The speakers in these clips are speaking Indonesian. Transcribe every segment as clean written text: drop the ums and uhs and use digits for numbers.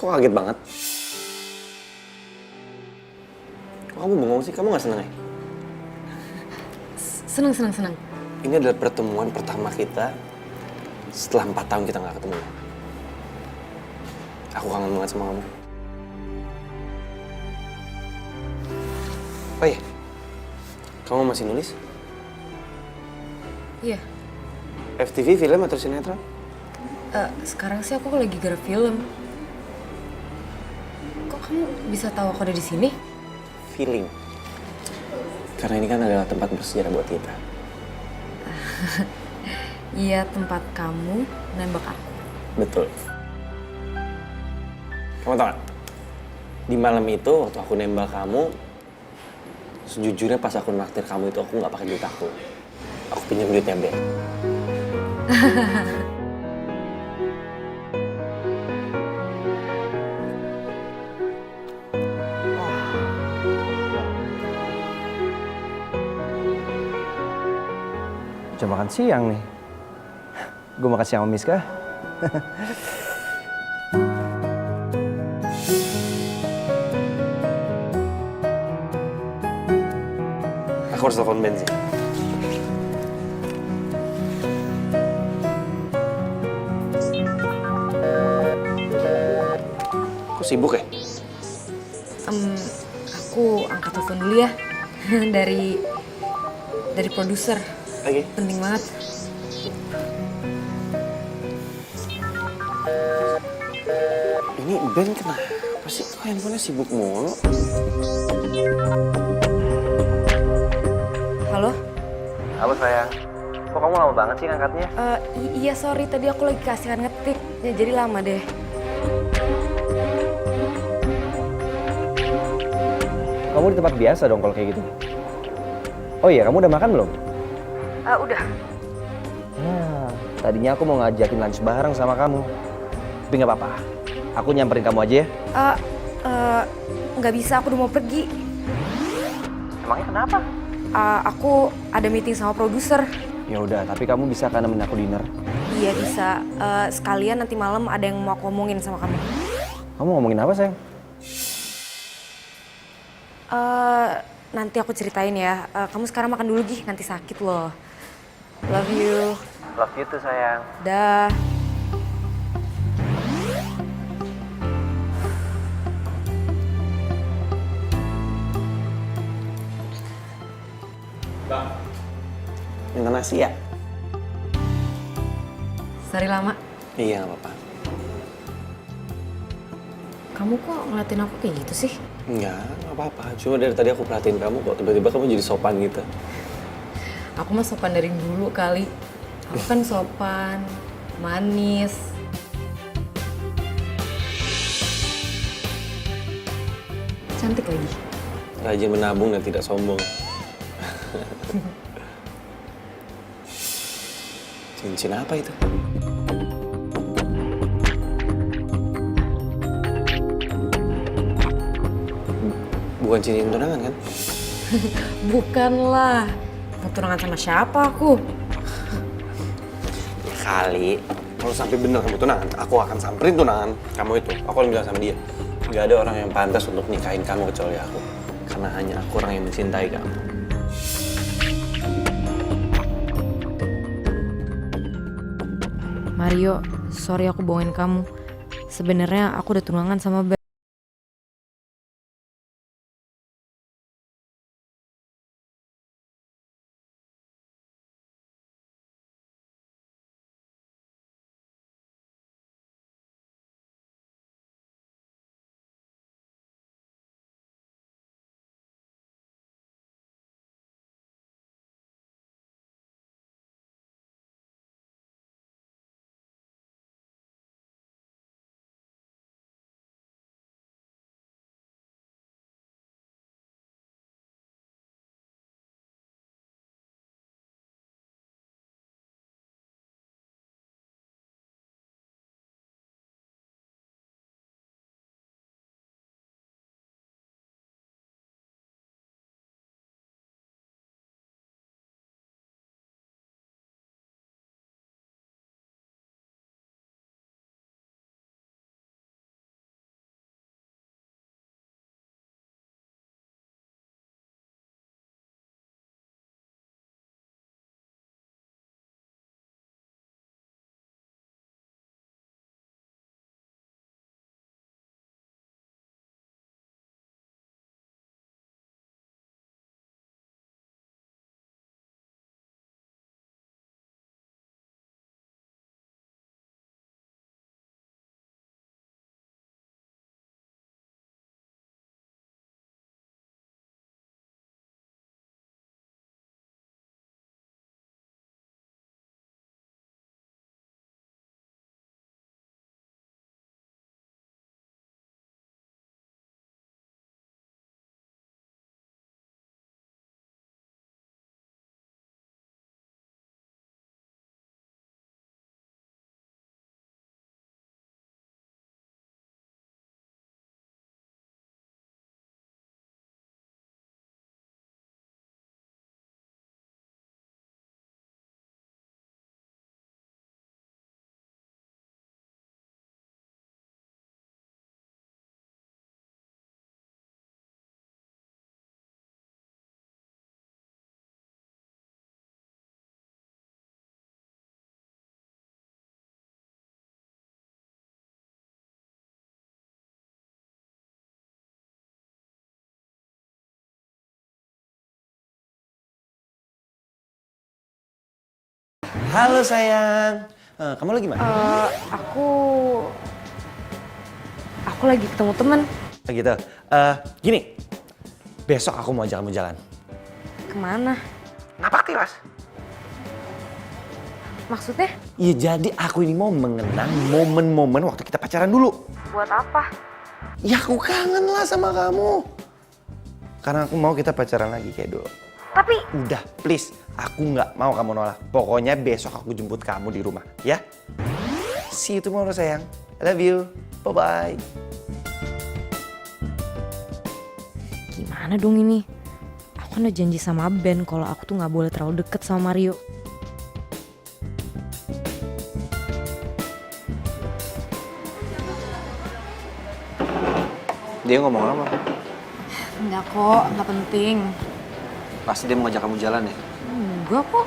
Kok kaget banget? Kok kamu bengong sih? Kamu gak seneng ya? Seneng. Ini adalah pertemuan pertama kita setelah 4 tahun kita gak ketemu. Aku kangen banget sama kamu. Oh iya, kamu masih nulis? Iya. FTV, film atau sinetron? Sekarang sih aku lagi garap film. Kok kamu bisa tahu aku ada di sini? Feeling. Karena ini kan adalah tempat bersejarah buat kita. Iya, tempat kamu nembak aku. Betul. Kamu tau gak? Di malam itu waktu aku nembak kamu, sejujurnya pas aku naktir kamu itu aku gak pakai duit aku. Aku pinjam duitnya Ben. Jam makan siang nih. Gue makan siang sama Miska. Aku harus telepon Ben sih. Kok sibuk ya? Aku angkat telepon dulu ya. dari produser. Oke. Penting banget. Ini Ben kenapa sih? Kok handphonenya sibuk mulu? Halo? Halo sayang. Kok kamu lama banget sih ngangkatnya? Iya sorry, tadi aku lagi keasikan ngetik. Ya, jadi lama deh. Kamu di tempat biasa dong kalau kayak gitu. Oh iya, kamu udah makan belum? Udah. Nah, tadinya aku mau ngajakin lunch bareng sama kamu. Tapi nggak apa-apa. Aku nyamperin kamu aja ya. Nggak bisa, aku udah mau pergi. Emangnya kenapa? Aku ada meeting sama produser. Ya udah, tapi kamu bisa kan nemenin aku dinner? Iya bisa. Sekalian nanti malam ada yang mau aku omongin sama kamu. Kamu ngomongin apa sayang? Nanti aku ceritain ya. Kamu sekarang makan dulu Gi, nanti sakit loh. Love you. Love you tuh sayang. Dah. Minta nasi ya? Sorry lama. Iya, gak apa-apa. Kamu kok ngeliatin aku kayak gitu sih? Enggak, gak apa-apa. Cuma dari tadi aku perhatiin kamu kok tiba-tiba kamu jadi sopan gitu. Aku mah sopan dari dulu kali. Aku kan sopan, manis. Cantik lagi. Rajin menabung dan tidak sombong. Cincin apa itu? Bukan cincin tunangan kan? Bukanlah. Mau tunangan sama siapa aku? Kali. Kalau sampai bener kamu tunangan, aku akan samperin tunangan kamu itu. Aku akan bilang sama dia. Gak ada orang yang pantas untuk nikahin kamu kecuali aku. Karena hanya aku orang yang mencintai kamu. Mario, sorry aku bohongin kamu. Sebenarnya aku udah tunangan sama Ben. Halo sayang. Kamu lagi mana? Aku lagi ketemu temen. Gitu. Gini. Besok aku mau ajak kamu jalan. Kemana? Napaktilas. Maksudnya? Iya, jadi aku ini mau mengenang momen-momen waktu kita pacaran dulu. Buat apa? Ya aku kangen lah sama kamu. Karena aku mau kita pacaran lagi kayak dulu. Tapi... Udah, please. Aku nggak mau kamu nolak. Pokoknya besok aku jemput kamu di rumah, ya? See you tomorrow, sayang. I love you. Bye-bye. Gimana dong ini? Aku kan udah janji sama Ben kalau aku tuh nggak boleh terlalu deket sama Mario. Dia ngomong apa? Enggak kok, nggak penting. Pasti dia mau ngajak kamu jalan ya? Enggak kok.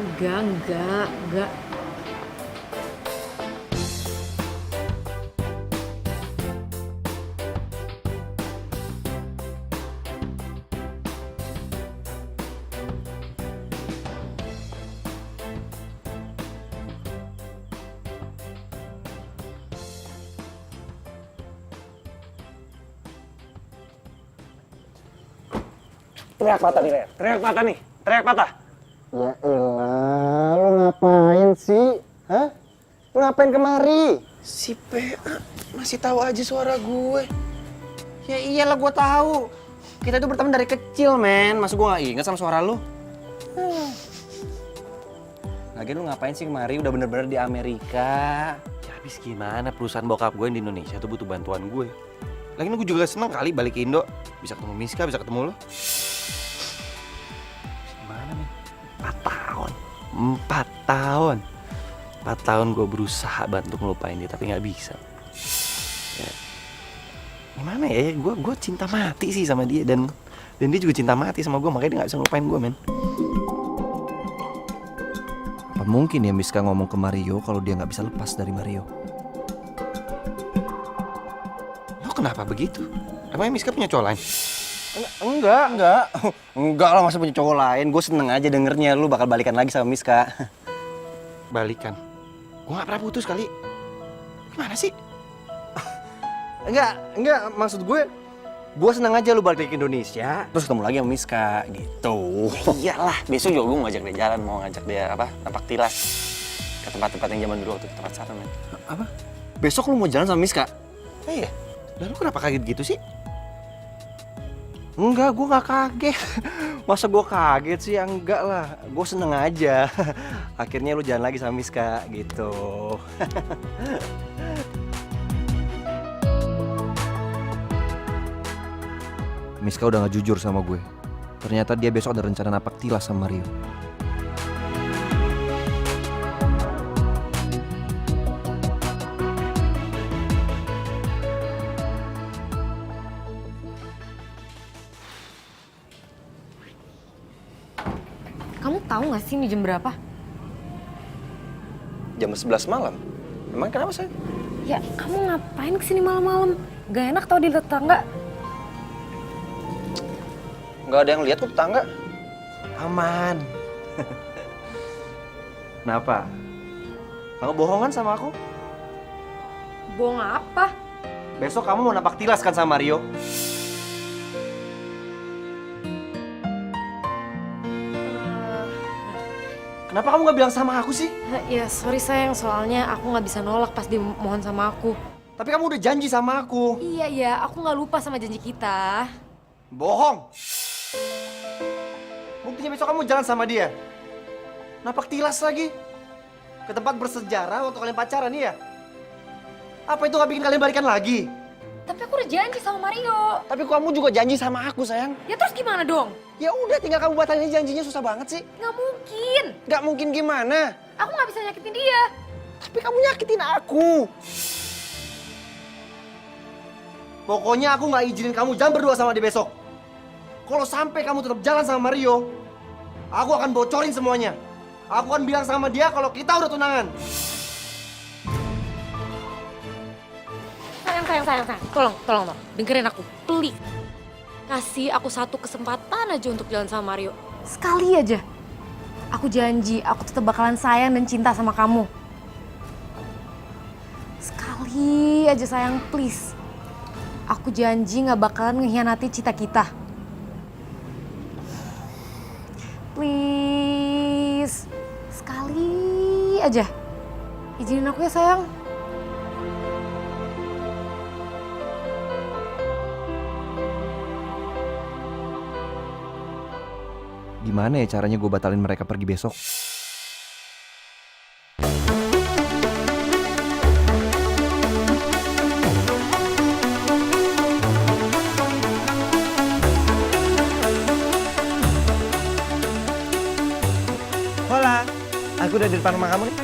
Enggak. Teriak patah nih, Ler. Teriak patah nih. Teriak patah. Ya elah, lu ngapain sih? Hah? Lu ngapain kemari? Si PA masih tahu aja suara gue. Ya iyalah gua tahu. Kita tuh berteman dari kecil, men. Masa gue gak inget sama suara lu? Lagian lu ngapain sih kemari? Udah bener-bener di Amerika. Ya habis gimana, perusahaan bokap gue yang di Indonesia tuh butuh bantuan gue. Lagian gue juga seneng kali balik ke Indo. Bisa ketemu Miska, bisa ketemu lu. Gimana nih? 4 tahun. 4 tahun gue berusaha bantu ngelupain dia, tapi gak bisa. Ya. Gimana ya, gue cinta mati sih sama dia. Dan dia juga cinta mati sama gue, makanya dia gak bisa ngelupain gue, men. Apa mungkin ya Miska ngomong ke Mario kalau dia nggak bisa lepas dari Mario? Lo kenapa begitu? Emangnya Miska punya cowok lain? Enggak. Enggak lah, masa punya cowok lain. Gue seneng aja dengernya lu bakal balikan lagi sama Miska. Balikan? Gue gak pernah putus kali. Gimana sih? Enggak, maksud gue seneng aja lu balik ke Indonesia, terus ketemu lagi sama Miska, gitu. Iyalah, besok juga gue mau ngajak dia jalan, mau ngajak dia napak tilas ke tempat-tempat yang zaman dulu waktu kita pacaran, men. Apa? Besok lu mau jalan sama Miska? Iya. Lalu kenapa kaget gitu sih? Enggak, gue gak kaget. Masa gue kaget sih? Enggak lah, gue seneng aja. Akhirnya lu jalan lagi sama Miska, gitu. Miska udah gak jujur sama gue. Ternyata dia besok ada rencana napak tilas sama Mario. Kamu tahu nggak sih ini jam berapa? Jam 11 malam. Emang kenapa, sayang? Ya, kamu ngapain kesini malam-malam? Gak enak tau di tetangga. Nggak ada yang lihat kok tetangga. Aman. Kenapa? Kamu bohongan sama aku? Bohong apa? Besok kamu mau napak tilas kan sama Mario? Kenapa kamu gak bilang sama aku sih? Ya sorry sayang, soalnya aku nggak bisa nolak pas dia mohon sama aku. Tapi kamu udah janji sama aku. Iya, aku nggak lupa sama janji kita. Bohong. Buktinya besok kamu jalan sama dia. Napak tilas lagi. Ke tempat bersejarah waktu kalian pacaran, iya? Apa itu gak bikin kalian balikan lagi? Tapi aku udah janji sama Mario. Tapi kamu juga janji sama aku, sayang. Ya terus gimana dong? Ya udah, tinggal kamu batalin janjinya, susah banget sih. Nggak mungkin. Gak mungkin gimana? Aku nggak bisa nyakitin dia. Tapi kamu nyakitin aku. Pokoknya aku gak izinin kamu jalan berdua sama dia besok. Kalau sampai kamu tetap jalan sama Mario, aku akan bocorin semuanya. Aku akan bilang sama dia kalau kita udah tunangan. Sayang. Tolong. Dengerin aku, please. Kasih aku satu kesempatan aja untuk jalan sama Mario. Sekali aja. Aku janji, aku tetap bakalan sayang dan cinta sama kamu. Sekali aja sayang, please. Aku janji gak bakalan ngehianati cita kita. Please, sekali aja. Izinin aku ya sayang. Gimana ya caranya gue batalin mereka pergi besok? Hola, aku udah di depan rumah kamu nih.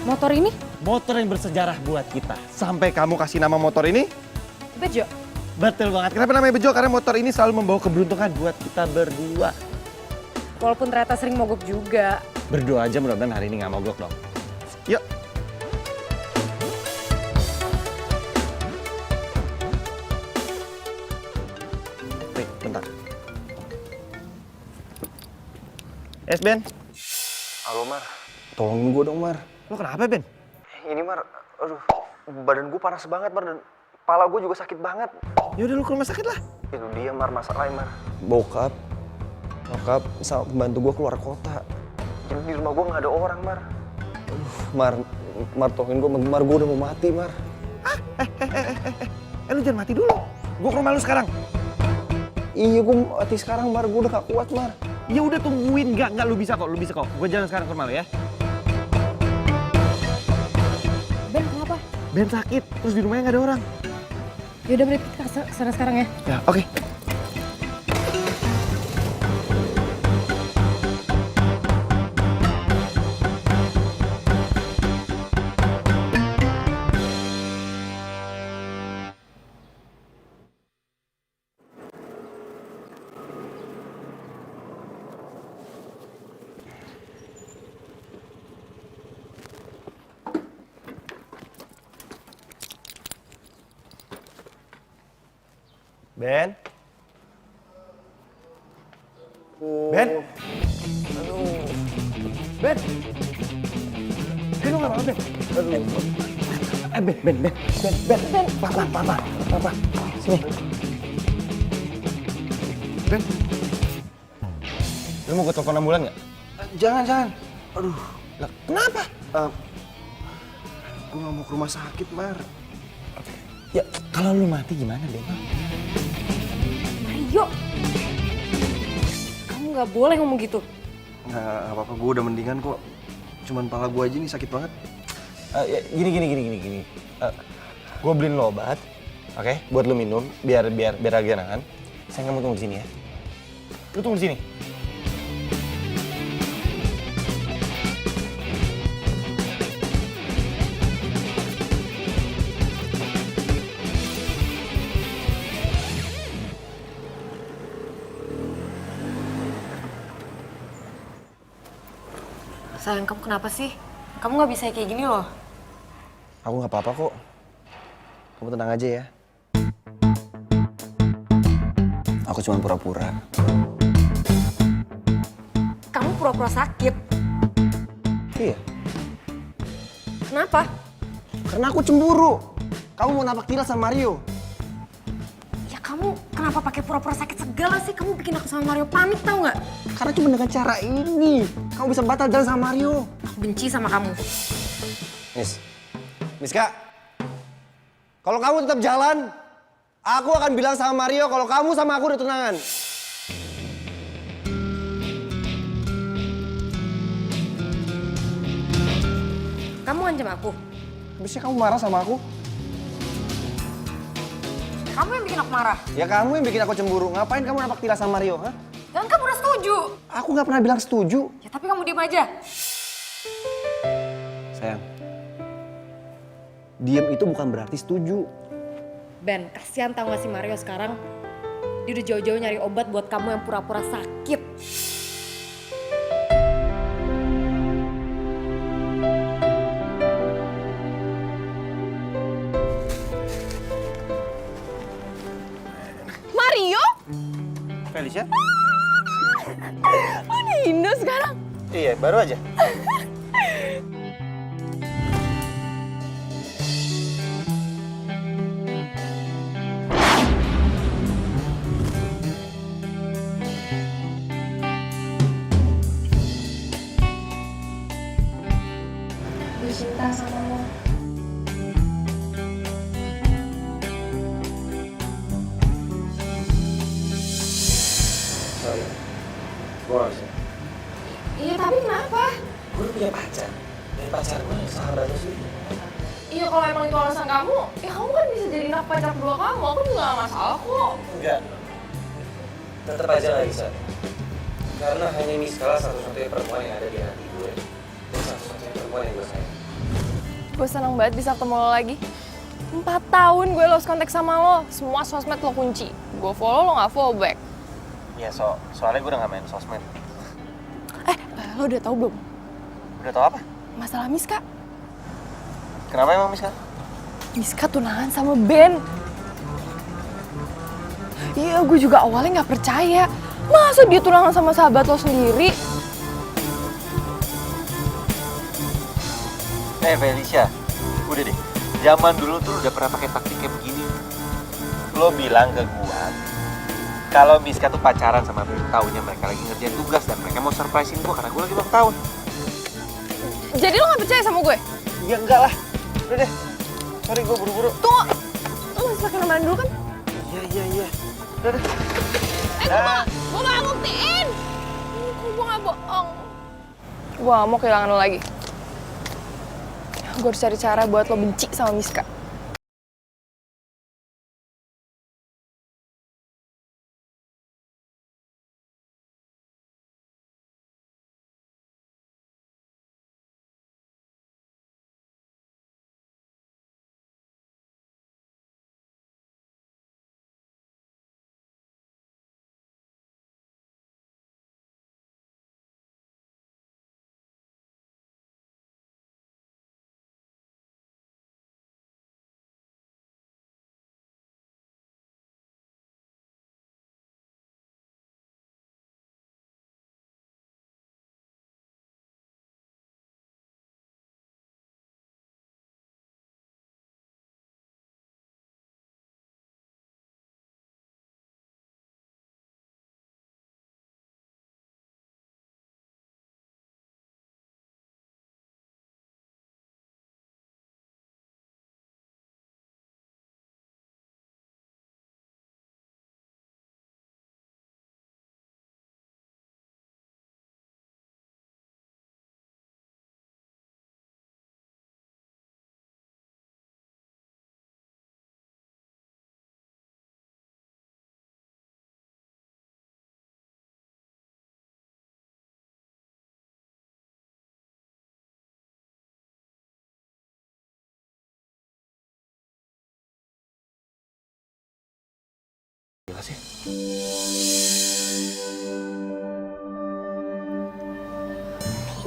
Motor ini? Motor yang bersejarah buat kita. Sampai kamu kasih nama motor ini? Bejo. Betul banget. Kenapa namanya Bejo? Karena motor ini selalu membawa keberuntungan buat kita berdua. Walaupun ternyata sering mogok juga. Berdoa aja mudah-mudahan hari ini nggak mogok dong. Yuk. Wait, bentar. Yes, Ben. Halo Mar, tolongin gue dong Mar. Lo kenapa, Ben? Ini Mar, aduh, badan gue panas banget Mar dan kepala gue juga sakit banget. Ya udah lu ke rumah sakit lah. Itu dia Mar, masalahnya Mar. Bokap sama pembantu gue keluar kota. Jadi di rumah gue nggak ada orang Mar. Mar tolongin gue, Mar gue udah mau mati Mar. Lu jangan mati dulu. Gua ke rumah lu sekarang. Iya gue mati sekarang Mar, gue udah gak kuat Mar. Ya udah tungguin, enggak lu bisa kok, Gua jalan sekarang ke rumah lu ya. Ben, kenapa? Ben sakit, terus di rumahnya nggak ada orang. Yaudah, beri kita kesana sekarang ya. Ya, oke. Ben? Ben? Ben? Ben, lu nggak apa-apa, Ben? Ben. Papa. Sini. Ben? Lu mau ke telepon ambulan nggak? Jangan. Aduh, Lah, kenapa? gue gak mau ke rumah sakit Mar. Ya, kalau lu mati gimana, Ben? Mario, kamu nggak boleh ngomong gitu. Nggak apa-apa, gue udah mendingan kok. Cuman pala gue aja nih sakit banget. Gini. Gue beliin lo obat, oke? Buat lo minum, biar agak enakan. Saya kamu tunggu di sini ya. Lu tunggu di sini. Sayang, kamu kenapa sih? Kamu nggak bisa kayak gini loh. Aku nggak apa-apa kok. Kamu tenang aja ya. Aku cuma pura-pura. Kamu pura-pura sakit. Iya, Kenapa? karena aku cemburu. Kamu mau napak tilas sama Mario. Ya kamu kenapa pakai pura-pura sakit segala sih? Kamu bikin aku sama Mario panik, tau nggak? Karena cuma dengan cara ini, kamu bisa batal jalan sama Mario. Aku benci sama kamu. Miska, kalau kamu tetap jalan, aku akan bilang sama Mario kalau kamu sama aku udah tunangan. Kamu ngancam aku. Habisnya kamu marah sama aku? Kamu yang bikin aku marah. Ya kamu yang bikin aku cemburu. Ngapain kamu napak tilas sama Mario, ha? Dan kamu udah setuju. Aku nggak pernah bilang setuju. Ya tapi kamu diem aja. Sayang, diem itu bukan berarti setuju. Ben, kasihan tau gak sih Mario sekarang? Dia udah jauh-jauh nyari obat buat kamu yang pura-pura sakit. Felicia? Oh, di Indo sekarang? Iya, baru aja. Gue cinta sama lo. Sorry, gue gak bisa. Iya, tapi kenapa? Gue punya pacar. Dan pacar gue sahabat lo sih. Iya, kalau emang itu alasan kamu, ya kamu kan bisa jadi anak pacar kedua kamu. Aku juga gak masalah kok. Enggak. Tetap aja gak bisa. Karena hanya Miskala satu-satunya perempuan yang ada di hati gue. Dan satu-satunya perempuan yang gue sayang. Gue seneng banget bisa ketemu lo lagi. 4 tahun gue lost kontak sama lo, semua sosmed lo kunci. Gue follow, lo gak follow back. Iya, soalnya gue udah gak main sosmed. Lo udah tahu belum? Udah tau apa? Masalah Miska. Kenapa emang Miska? Miska tunangan sama Ben. Iya, gue juga awalnya gak percaya. Masa dia tunangan sama sahabat lo sendiri? Felicia, udah deh. Zaman dulu tuh udah pernah pakai taktik kayak begini. Lo bilang ke gua kalau Miska tuh pacaran sama Ben, taunya mereka lagi ngerjain tugas dan mereka mau surprisein gua karena gua lagi ulang tahun. Jadi lo gak percaya sama gue? Ya enggak lah. Udah deh. Sorry, gua buru-buru. Tunggu, lo masih pakai ramalan dulu kan? Iya. Udah deh. Gue gak buktiin. Gue gak bohong. Gue gak mau kehilangan lo lagi. Gue harus cari cara buat lo benci sama Miska. Gila sih.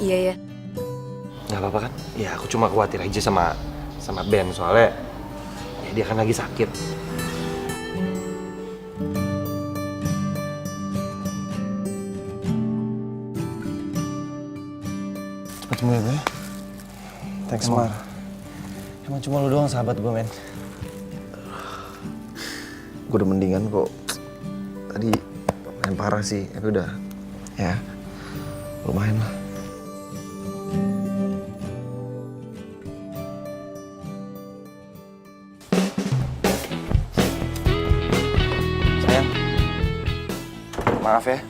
Iya, ya. Gak apa-apa kan? Ya aku cuma khawatir aja sama Ben soalnya ya dia kan lagi sakit. Cepet sembuh ya, Bre. Thanks, Mar. Emang cuma lu doang sahabat gue, men. Gue udah mendingan kok. Tadi main parah sih, tapi udah ya lumayan lah. Sayang, maaf ya.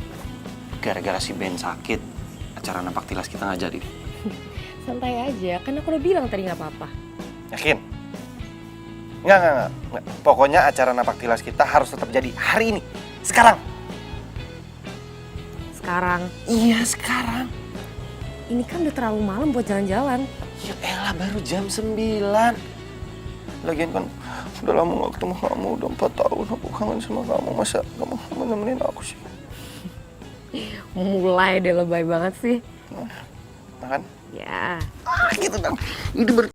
Gara-gara si Ben sakit, acara napak tilas kita nggak jadi. Santai aja, kan aku udah bilang tadi nggak apa-apa. Yakin? Enggak. Pokoknya acara napak tilas kita harus tetap jadi hari ini. Sekarang. Sekarang, Iya, sekarang. ini kan udah terlalu malam buat jalan-jalan. Ya elah, baru jam 9. Lagian kan udah lama gak ketemu kamu, udah 4 tahun aku kangen sama kamu. Masa kamu nemenin aku sih? Mulai deh, lebay banget sih. Makan? Ya. Gitu dong. Ini baru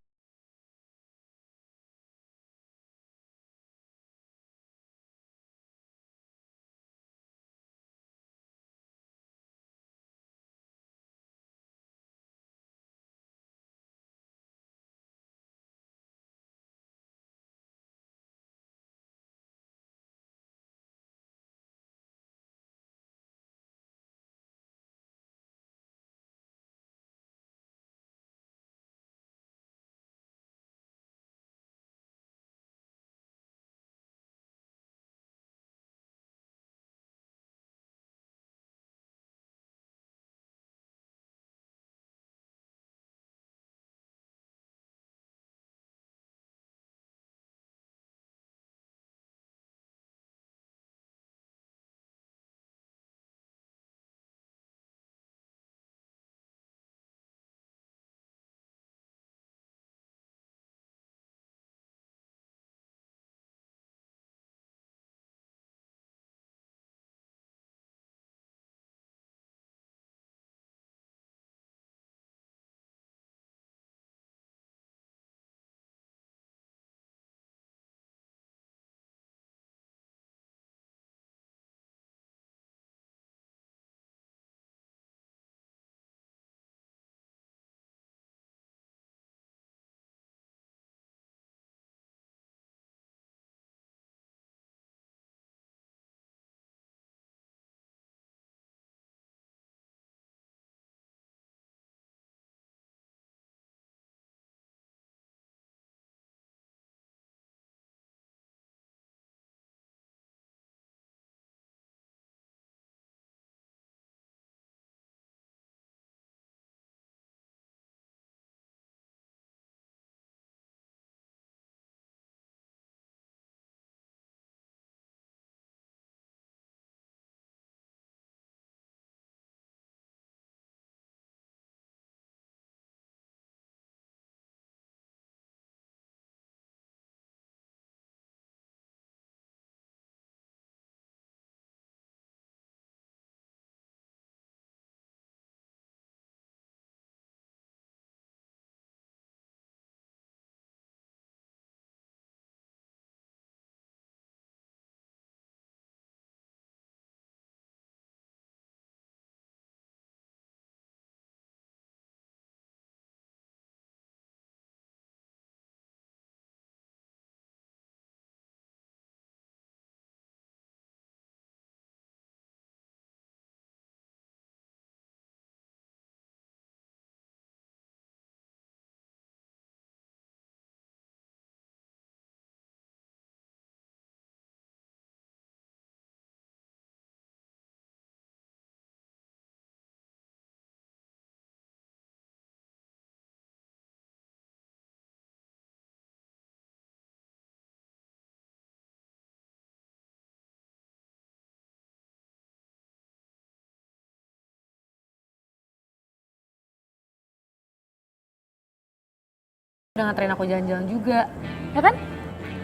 Udah nganterin aku jalan-jalan juga, ya kan?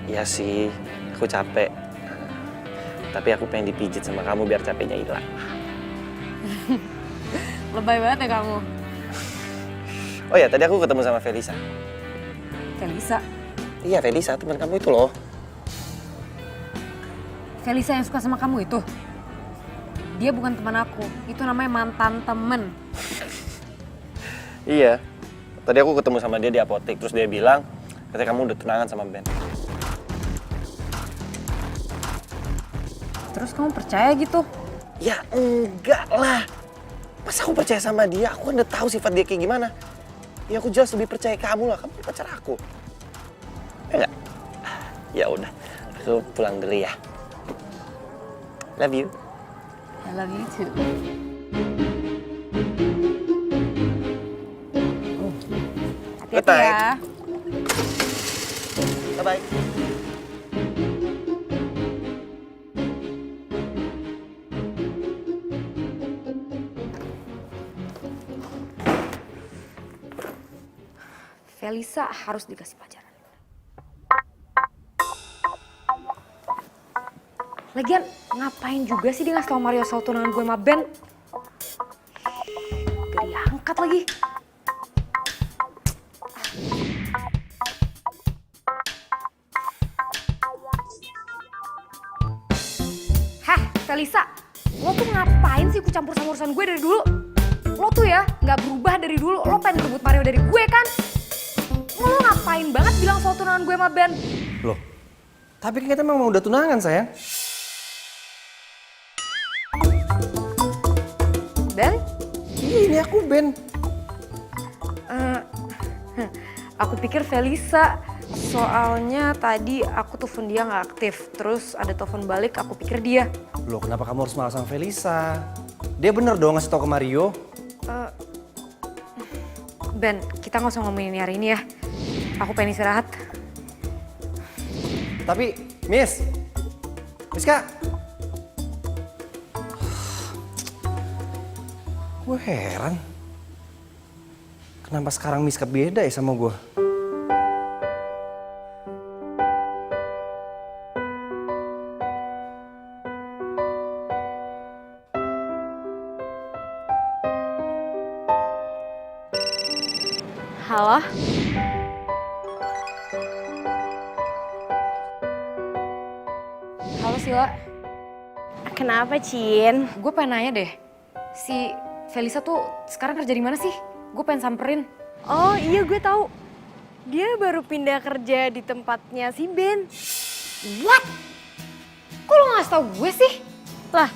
Iya sih, aku capek. Tapi aku pengen dipijit sama kamu biar capeknya hilang. Lebay banget ya kamu. Oh ya, tadi aku ketemu sama Felisa. Felisa? Iya, Felisa, teman kamu itu loh. Felisa yang suka sama kamu itu? Dia bukan teman aku, itu namanya mantan temen. Iya, tadi aku ketemu sama dia di apotek, terus dia bilang katanya kamu udah tunangan sama Ben. Terus kamu percaya gitu? Ya enggak lah. Masa aku percaya sama dia? Aku kan udah tahu sifat dia kayak gimana. Ya aku jelas lebih percaya kamu lah, kamu pacar aku. Ya enggak? Ya udah, aku pulang dulu ya. Love you. I love you too. Hati-hati ya. Bye-bye. Felisa harus dikasih pelajaran. Lagian ngapain juga sih dia ngasih tau Mario soal tunangan gue sama Ben? Gak diangkat lagi. Hah, Felisa, lo tuh ngapain sih ikut campur sama urusan gue dari dulu? Lo tuh ya nggak berubah dari dulu, lo pengen rebut Mario dari gue kan? Lo ngapain banget bilang soal tunangan gue sama Ben? Loh, tapi kan kita memang udah tunangan, sayang. Ben? Iya, ini aku Ben. Aku pikir Felisa, soalnya tadi aku telepon dia nggak aktif. Terus ada telepon balik, aku pikir dia. Loh, kenapa kamu harus malah sama Felisa? Dia bener dong ngasih tau ke Mario. Ben, kita nggak usah ngomongin ini hari ini ya. Aku pengen istirahat. Tapi, Miss Kak. Gue heran. Kenapa sekarang Miss Kak beda ya sama gue? Halo? Halo Sila. Kenapa, Cin? Gue pengen nanya deh. Si Felisa tuh sekarang kerja di mana sih? Gue pengen samperin. Oh iya, gue tahu. Dia baru pindah kerja di tempatnya si Ben. What? Kok lo nggak tau gue sih? Lah,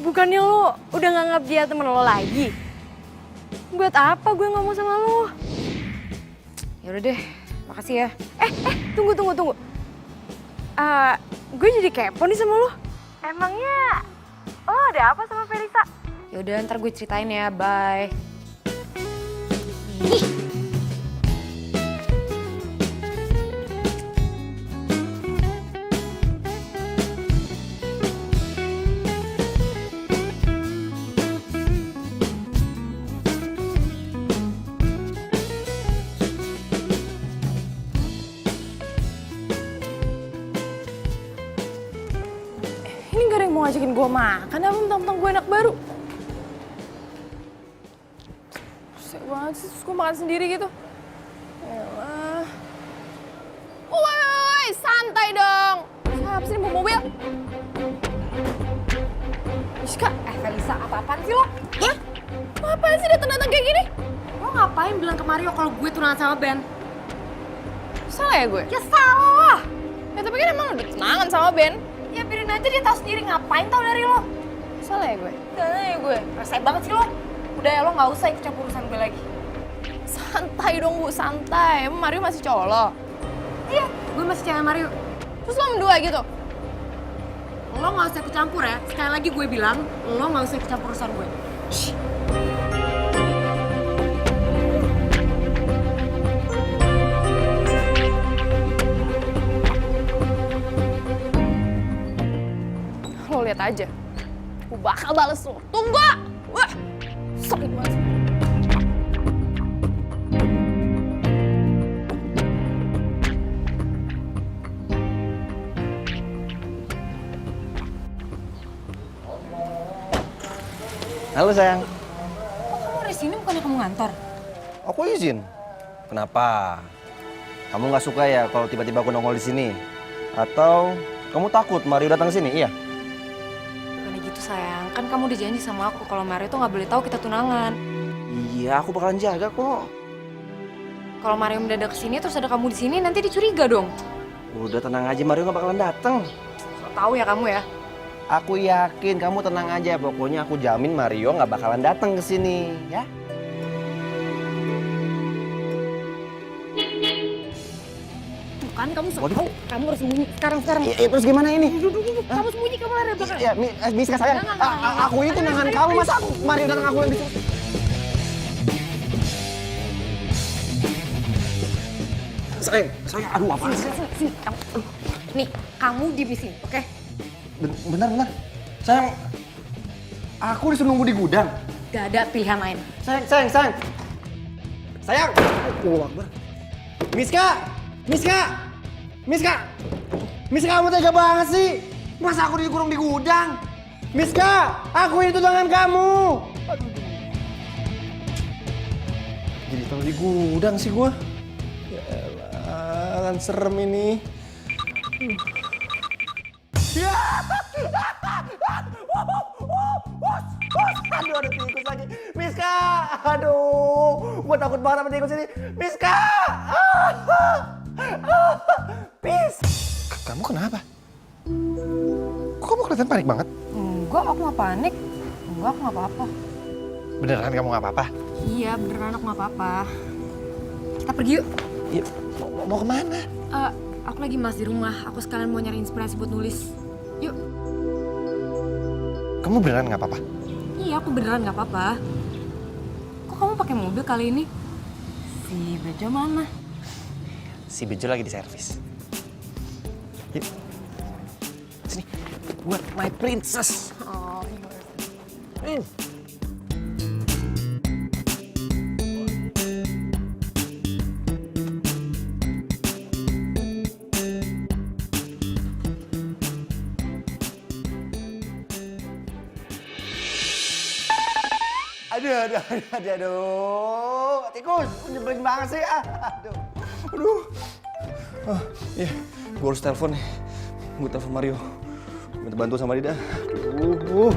bukannya lo udah nganggap dia temen lo lagi? Buat apa gue ngomong sama lo? Ya udah deh, makasih ya. Tunggu. Gue jadi kepo nih sama lo. Emangnya lo ada apa sama Felisa? Ya udah, ntar gue ceritain ya. Bye. Ini gak ada yang mau ngajakin gue makan apa mentang-mentang gue anak baru. Susah banget sih, terus gue makan sendiri gitu. Yalah. Woi, santai dong. Siapa sih yang bawa mobil? Iska, Felisa, apa-apaan sih lo? hah? Apaan sih datang-datang kayak gini? Lo ngapain bilang ke Mario kalau gue tunangan sama Ben? Salah ya gue? Ya salah. Ya tapi kan emang udah tunangan sama Ben. Ya biarin aja, dia tahu sendiri, ngapain tahu dari lo. Salah ya gue? Salah ya gue? Resek banget sih lo. Udah ya, lo nggak usah ikut campur urusan gue lagi. Santai dong Bu, santai. Emang Mario masih cowok lo? Iya, gue masih cewek Mario. Terus lo berdua gitu? Lo nggak usah ikut campur ya. Sekali lagi gue bilang, lo nggak usah ikut campur urusan gue. Lo lihat aja. Gue bakal bales lo. Tunggu! Wah, sakit banget. Halo sayang. Kok kamu ada di sini bukannya kamu ngantor? Aku izin. Kenapa? Kamu nggak suka ya kalau tiba-tiba aku nongol di sini? Atau kamu takut Mario datang sini? Iya. Bukannya gitu sayang, kan kamu udah janji sama aku kalau Mario tuh nggak boleh tahu kita tunangan. Iya, aku bakalan jaga kok. Kalau Mario mendadak kesini terus ada kamu di sini nanti dicuriga dong. Udah tenang aja, Mario nggak bakalan datang. So tahu ya kamu ya. Aku yakin, kamu tenang aja. Pokoknya aku jamin Mario nggak bakalan datang ke sini, ya. Tuh kan kamu so tahu, kamu harus sembunyi sekarang. Iya, terus gimana ini? Kamu sembunyi, kamu lari belakang. Ya, Miska sayang. Aku ini tunangan kamu, masa aku Mario datang aku yang disuruh? Sayang, aduh apa sih? Sini, kamu. Nih, kamu di sini, oke? Bentar. Sayang, aku disuruh nunggu di gudang. Gak ada pilihan lain. Sayang. Sayang. Allahu Akbar. Miska, kamu tega banget sih. Masa aku dikurung di gudang? Miska, aku ini tunangan kamu. Aduh. Jadi taruh di gudang sih gua. Ya elah, kan serem ini. Ya. Aduh, ada tikus lagi. Miska, aduh, gua takut banget sama tikus ini. Miska, Pis. Kamu kenapa? Kok kamu kelihatan panik banget? Enggak, aku nggak panik. Enggak, aku nggak apa-apa. Beneran kamu nggak apa-apa? Iya, beneran aku nggak apa-apa. Kita pergi yuk. Ya, mau kemana? Aku lagi malas di rumah. Aku sekalian mau nyari inspirasi buat nulis. Yuk. Kamu beneran nggak apa-apa? Iya, aku beneran nggak apa-apa. Kok kamu pakai mobil kali ini? Si Bejo mana? Si Bejo lagi di servis. Yuk. Sini, buat my princess. Oh, Aduh, tikus, nyebelin banget sih. Aduh. Iya, gue harus telepon nih. Gue telepon Mario. Minta bantu sama dia dah. Aduh.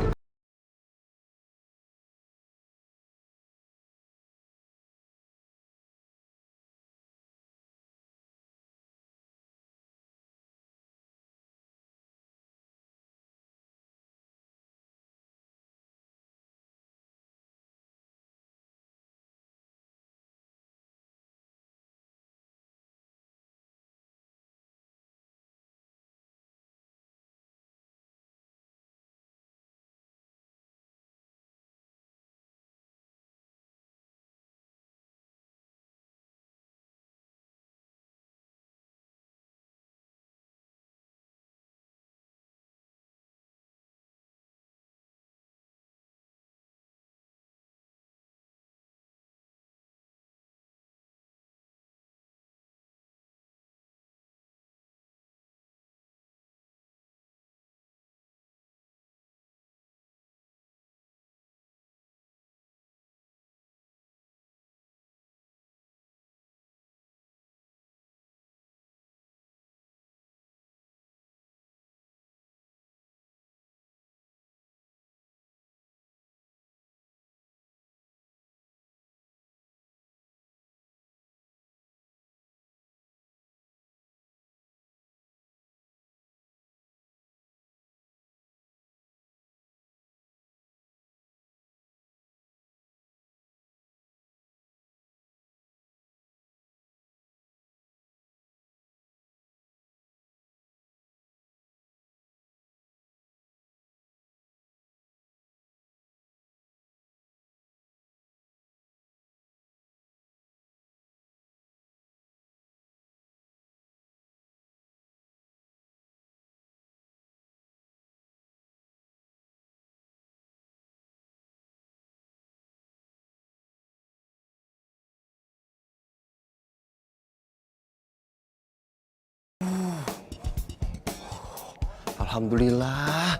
Alhamdulillah.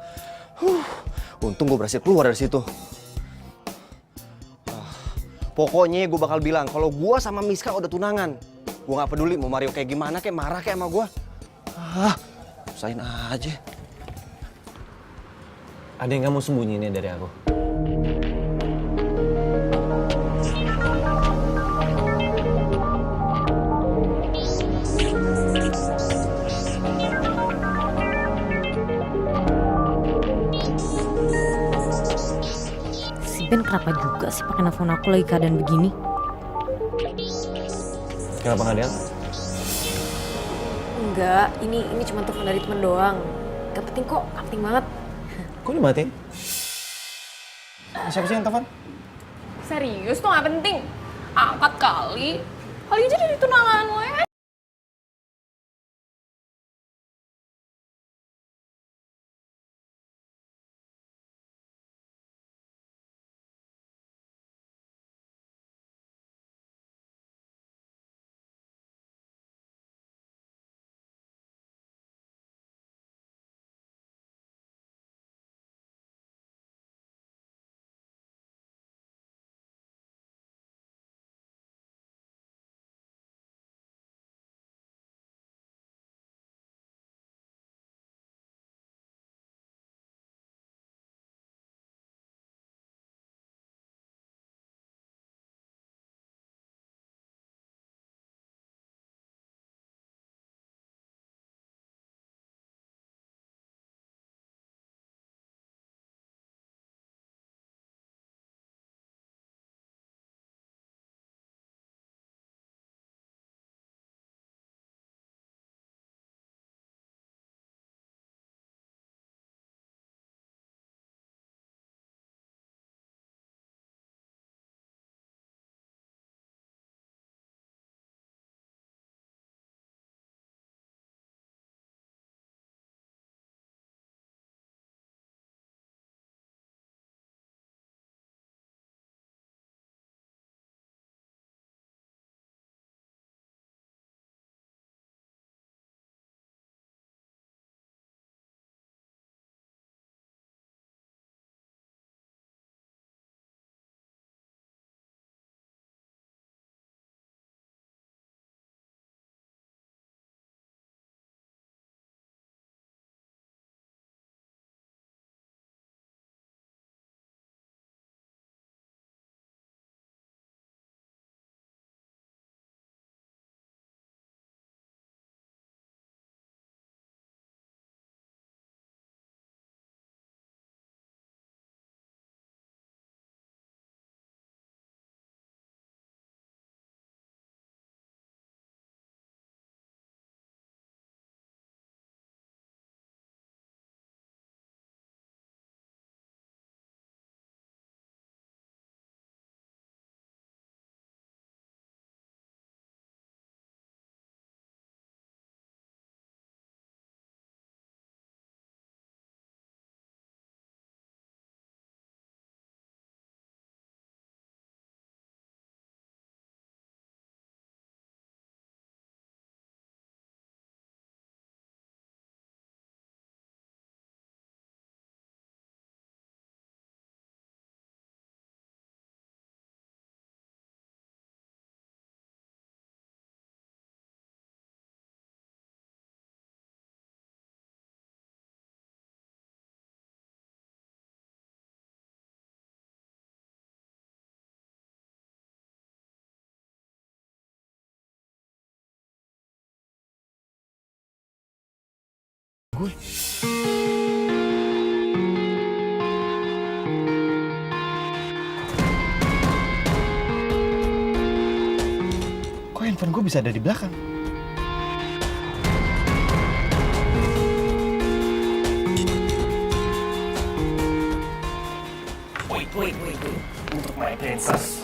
Untung gue berhasil keluar dari situ. Pokoknya gue bakal bilang kalau gue sama Miska udah tunangan. Gue nggak peduli mau Mario kayak gimana, kayak marah kayak sama gue. Usahain aja. Ada yang kamu sembunyiin dari aku? Si Ben kenapa juga sih pakai nelfon aku lagi keadaan begini? Kenapa nggak diangkat? Enggak, ini cuma telepon dari temen doang. Gak penting kok, gak penting banget. Kok dimatiin? Siapa sih yang telepon? Serius tuh gak penting. Angkat kali. Kali aja dari tunangan lo ya. Kok handphone gue bisa ada di belakang? Wait. Untuk my princess.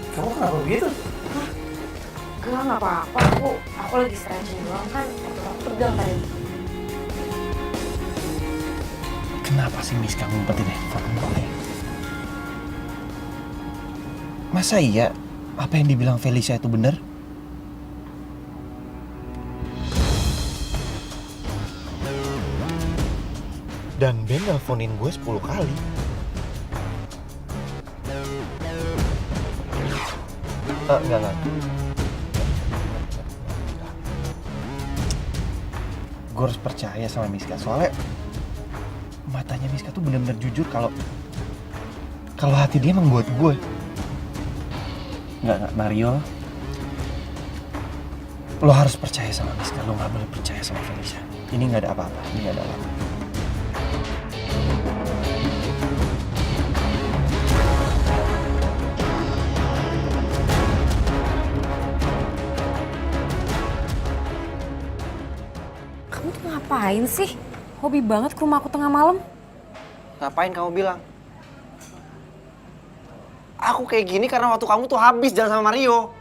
Kamu kenapa begitu? Enggak, nggak apa-apa. Aku lagi stretching doang kan. Aku tegang tadi. Kenapa sih Miska ngumpetin handphone gue? Masa iya Apa yang dibilang Felicia itu benar? Dan Ben nelfonin gue 10 kali. Enggak. Gue harus percaya sama Miska, soalnya matanya Miska tuh benar-benar jujur kalau hati dia emang buat gue. Enggak, Mario. Lo harus percaya sama Miska, lo gak boleh percaya sama Felicia. Ini gak ada apa-apa, ini gak ada apa-apa. Kamu tuh ngapain sih? Hobi banget ke rumah aku tengah malam. Ngapain kamu bilang? Aku kayak gini karena waktu kamu tuh habis jalan sama Mario.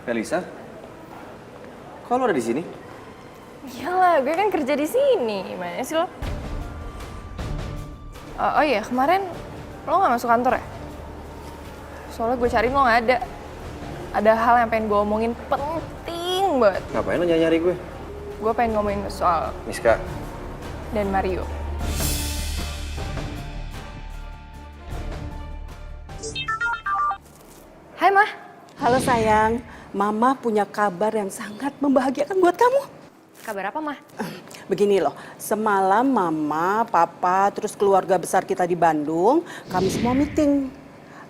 Felisa? Kok lo ada di sini? Iyalah, gue kan kerja di sini. Gimana sih lo? Oh iya, kemarin lo nggak masuk kantor ya? Soalnya gue cariin lo nggak ada. Ada hal yang pengen gue omongin penting banget. Ngapain lo nyari gue? Gue pengen ngomongin soal Miska. dan Mario. Hai, Mah. Halo sayang, Mama punya kabar yang sangat membahagiakan buat kamu. Kabar apa, Mah? Begini loh, semalam Mama, Papa, terus keluarga besar kita di Bandung, kami semua meeting.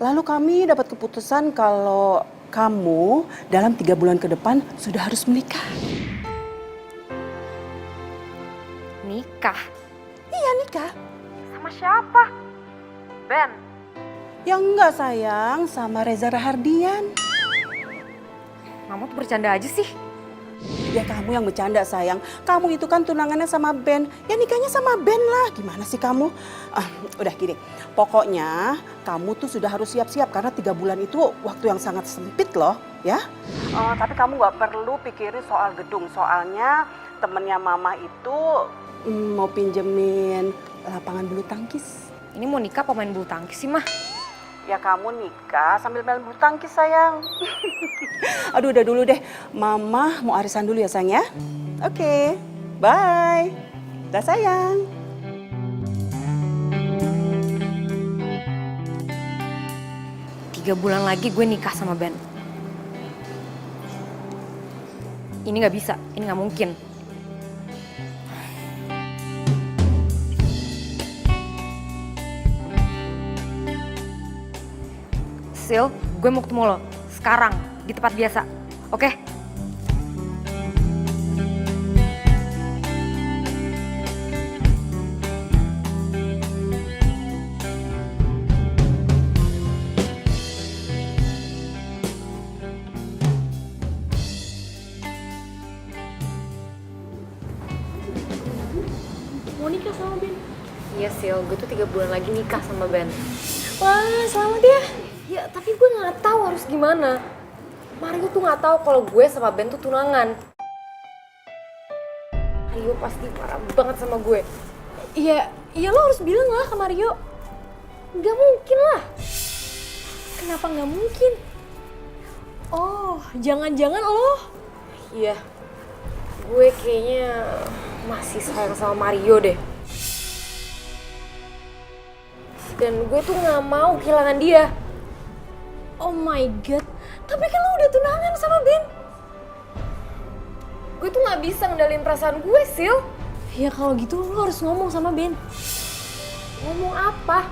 Lalu kami dapat keputusan kalau kamu dalam 3 bulan ke depan sudah harus menikah. Nikah? Iya nikah. Sama siapa? Ben? Ya enggak sayang, sama Reza Rahardian. Mama tuh bercanda aja sih. Ya kamu yang bercanda sayang, kamu itu kan tunangannya sama Ben, ya nikahnya sama Ben lah, gimana sih kamu? Udah gini, pokoknya kamu tuh sudah harus siap-siap karena 3 bulan itu waktu yang sangat sempit loh ya. Tapi kamu gak perlu pikirin soal gedung, soalnya temennya Mama itu mau pinjemin lapangan bulu tangkis. Ini mau nikah pemain bulu tangkis sih, Mah? Ya kamu nikah sambil main bulu tangkis sayang. Aduh udah dulu deh, Mama mau arisan dulu ya sayang ya. Oke, bye. Dah sayang. Tiga bulan lagi gue nikah sama Ben. Ini gak bisa, ini gak mungkin. Sil, gue mau ketemu lo sekarang di tempat biasa, oke? mau nikah sama Ben. Iya Sil, gue tuh 3 bulan lagi nikah sama Ben. Wah, selamat ya. Ya tapi gue nggak tahu harus gimana. Mario tuh nggak tahu kalau gue sama Ben tuh tunangan. Mario pasti marah banget sama gue. Iya, lo harus bilang lah ke Mario. Gak mungkin lah. Kenapa nggak mungkin? Oh, jangan-jangan lo. Iya, gue kayaknya masih sayang sama Mario deh. Dan gue tuh nggak mau kehilangan dia. Oh my god, tapi kan lo udah tunangan sama Ben. Gue tuh nggak bisa ngendalin perasaan gue, Sil. Ya kalau gitu lo harus ngomong sama Ben. Ngomong apa?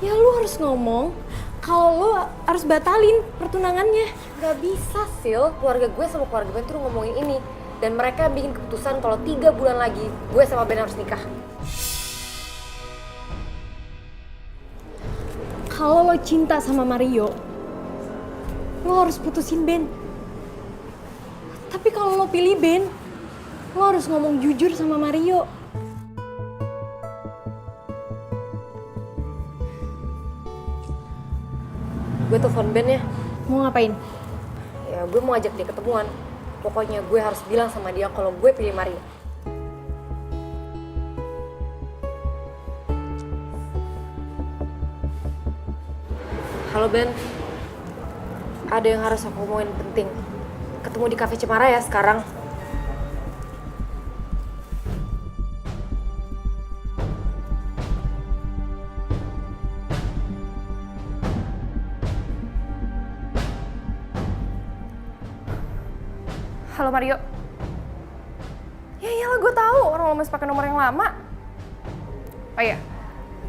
Ya lo harus ngomong kalau lo harus batalin pertunangannya. Gak bisa, Sil. Keluarga gue sama keluarga Ben tuh ngomongin ini. Dan mereka bikin keputusan kalau 3 bulan lagi gue sama Ben harus nikah. Kalau lo cinta sama Mario, lo harus putusin Ben. Tapi kalau lo pilih Ben, lo harus ngomong jujur sama Mario. Gue telepon Ben ya. Mau ngapain? Ya gue mau ajak dia ketemuan. Pokoknya gue harus bilang sama dia kalau gue pilih Mario. Halo Ben, ada yang harus aku omongin penting. Ketemu di Cafe Cemara ya sekarang. Halo Mario. Ya iyalah gue tahu orang lo masih pakai nomor yang lama. Oh iya,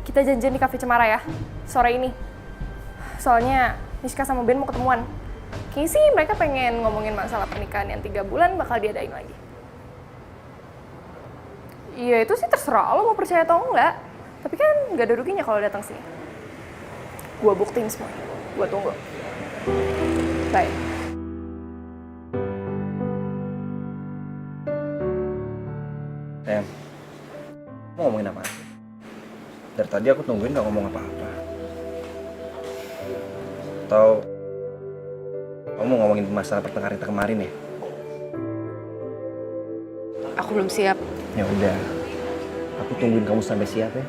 kita janjian di Cafe Cemara ya, sore ini. Soalnya Niska sama Ben mau ketemuan. Kayaknya sih mereka pengen ngomongin masalah pernikahan yang 3 bulan bakal diadain lagi. Iya itu sih terserah lo mau percaya atau enggak. Tapi kan gak ada ruginya kalau datang sini. Gua buktiin semua. Gua tunggu. Bye. Em, mau ngomongin apa? Dari tadi aku tungguin gak ngomong apa-apa. Atau kamu ngomongin masalah pertengkaran kita kemarin ya? Aku belum siap. Ya udah, aku tungguin kamu sampai siap ya.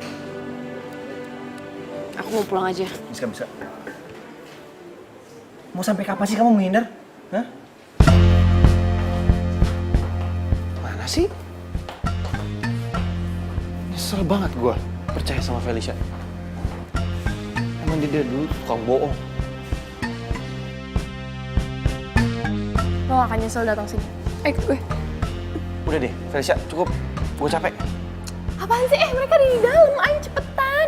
Aku mau pulang aja. Bisa. Mau sampai kapan sih kamu menghindar? Hah? Mana sih? Nyesel banget gue percaya sama Felicia. Emang dia dulu tukang bohong. Lo gak akan nyesel datang sini. Ikut gue. Udah deh, Felicia, cukup. Gue capek. Apaan sih? Mereka ada di dalam. Ayo cepetan.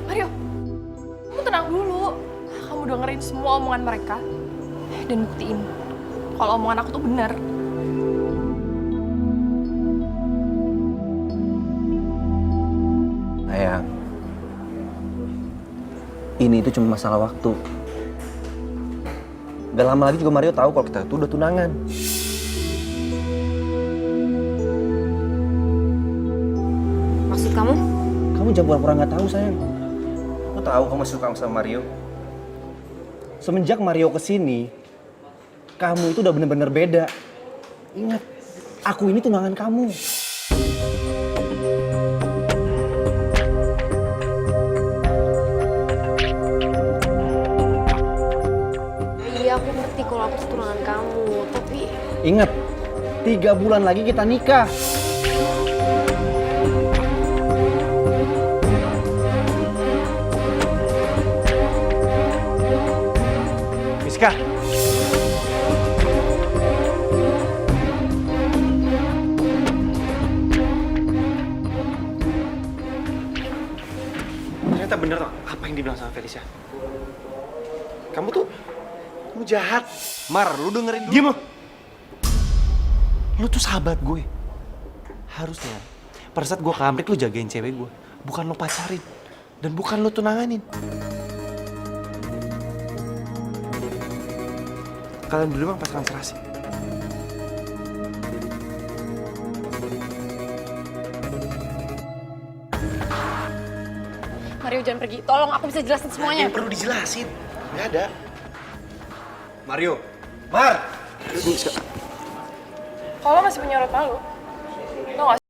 Mario. Kamu tenang dulu. Kamu dengerin semua omongan mereka. Dan buktiin kalau omongan aku tuh benar. Sayang, ini itu cuma masalah waktu. Gak lama lagi juga Mario tahu kalau kita itu udah tunangan. Maksud kamu? Kamu jangan pura-pura nggak tahu sayang. Aku tahu kamu suka sama Mario. Semenjak Mario kesini, kamu itu udah bener-bener beda. Ingat, aku ini tunangan kamu. Iya aku ngerti kalau aku tuh tunangan kamu, tapi Ingat, 3 bulan lagi kita nikah. Miska. Ternyata bener apa yang dibilang sama Felicia. Kamu jahat. Mar, lu dengerin dulu. Diam lo. Lu tuh sahabat gue. Harusnya pada saat gue ke Amrik lu jagain cewek gue, bukan lu pacarin dan bukan lu tunanganin. Kalian berdua emang pasangan serasi. Mario jangan pergi, tolong aku bisa jelasin semuanya. Yang perlu dijelasin, nggak ada. Mario, Mar! Kalau masih punya rot malu, tau gak sih?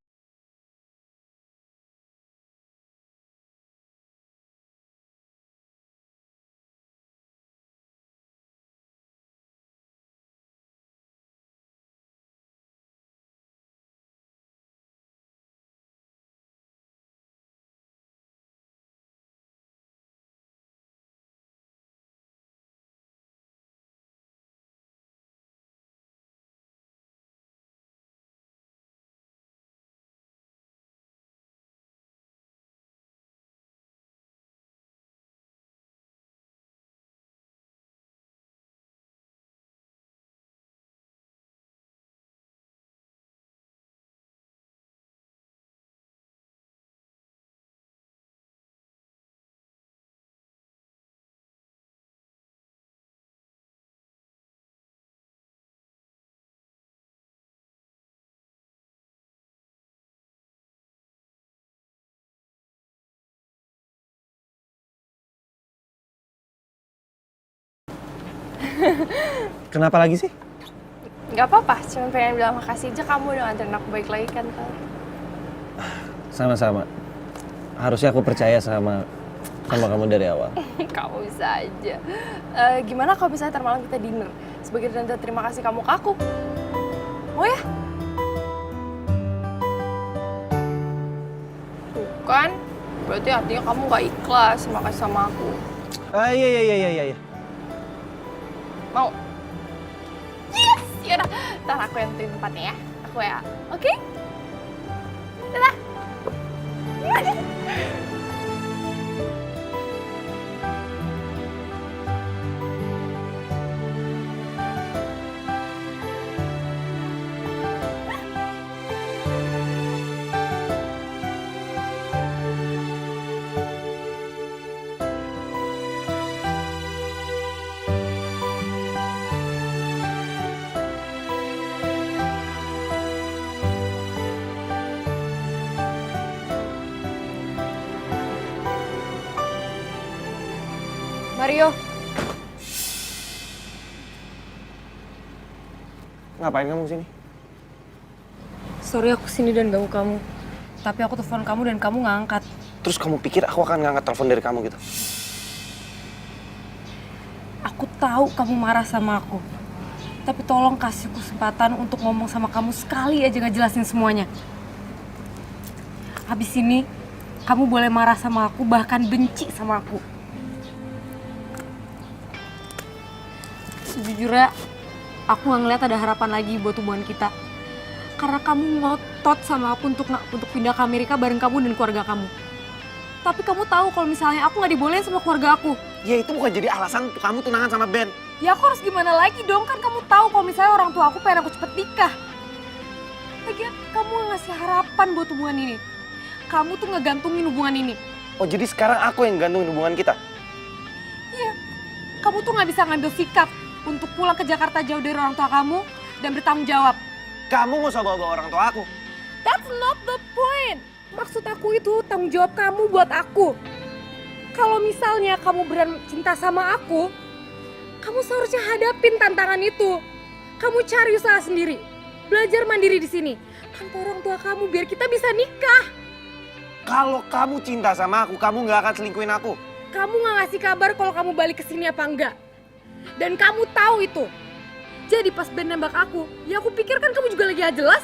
Kenapa lagi sih? Gak apa-apa, cuma pengen bilang makasih aja kamu udah nganterin aku baik lagi kan, Tal. Sama-sama. Harusnya aku percaya sama kamu dari awal. Kamu bisa aja. Gimana kalau misalnya ntar malam kita dinner? Sebagai tanda terima kasih kamu ke aku. Mau ya? Bukan. Berarti artinya kamu gak ikhlas makasih sama aku. Iya. Mau? Yes! Yaudah, ntar aku yang tentuin tempatnya ya. Aku ya. Oke? Dadah! Mario, Ngapain kamu sini? Sorry aku sini dan ganggu kamu. Tapi aku telepon kamu dan kamu nggak angkat. Terus kamu pikir aku akan ngangkat telepon dari kamu gitu? Aku tahu kamu marah sama aku. Tapi tolong kasih kesempatan untuk ngomong sama kamu sekali aja ngejelasin semuanya. Habis ini, kamu boleh marah sama aku, bahkan benci sama aku. Sejujurnya, aku nggak ngeliat ada harapan lagi buat hubungan kita. Karena kamu ngotot sama aku untuk pindah ke Amerika bareng kamu dan keluarga kamu. Tapi kamu tahu kalau misalnya aku nggak dibolehin sama keluarga aku. Ya itu bukan jadi alasan untuk kamu tunangan sama Ben. Ya aku harus gimana lagi dong, kan kamu tahu kalau misalnya orang tua aku pengen aku cepet nikah. Lagian kamu nggak ngasih harapan buat hubungan ini. Kamu tuh ngegantungin hubungan ini. Oh jadi sekarang aku yang gantungin hubungan kita? Iya, kamu tuh nggak bisa ngambil sikap untuk pulang ke Jakarta jauh dari orang tua kamu dan bertanggung jawab. Kamu nggak usah bawa-bawa orang tua aku. That's not the point. Maksud aku itu tanggung jawab kamu buat aku. Kalau misalnya kamu beneran cinta sama aku, kamu seharusnya hadapin tantangan itu. Kamu cari usaha sendiri, belajar mandiri di sini tanpa orang tua kamu biar kita bisa nikah. Kalau kamu cinta sama aku, kamu nggak akan selingkuhin aku. Kamu nggak ngasih kabar kalau kamu balik ke sini apa enggak. Dan kamu tahu itu. Jadi pas Ben nembak aku, ya aku pikir kan kamu juga lagi gak jelas.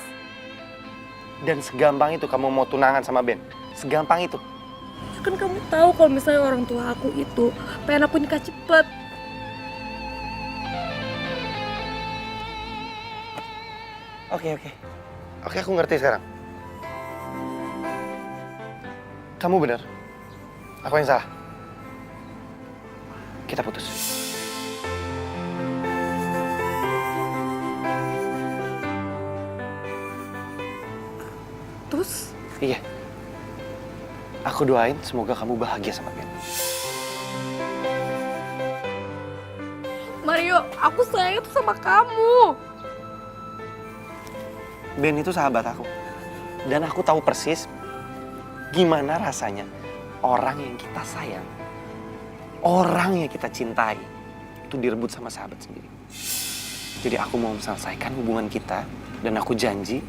Dan segampang itu kamu mau tunangan sama Ben? Segampang itu? Ya kan kamu tahu kalau misalnya orang tua aku itu pengen aku nikah cepet. Oke, aku ngerti sekarang. Kamu benar. Aku yang salah. Kita putus. putus? Iya. Aku doain semoga kamu bahagia sama Ben. Mario, aku sayang tuh sama kamu. Ben itu sahabat aku. Dan aku tahu persis gimana rasanya orang yang kita sayang, orang yang kita cintai, itu direbut sama sahabat sendiri. Jadi aku mau menyelesaikan hubungan kita, dan aku janji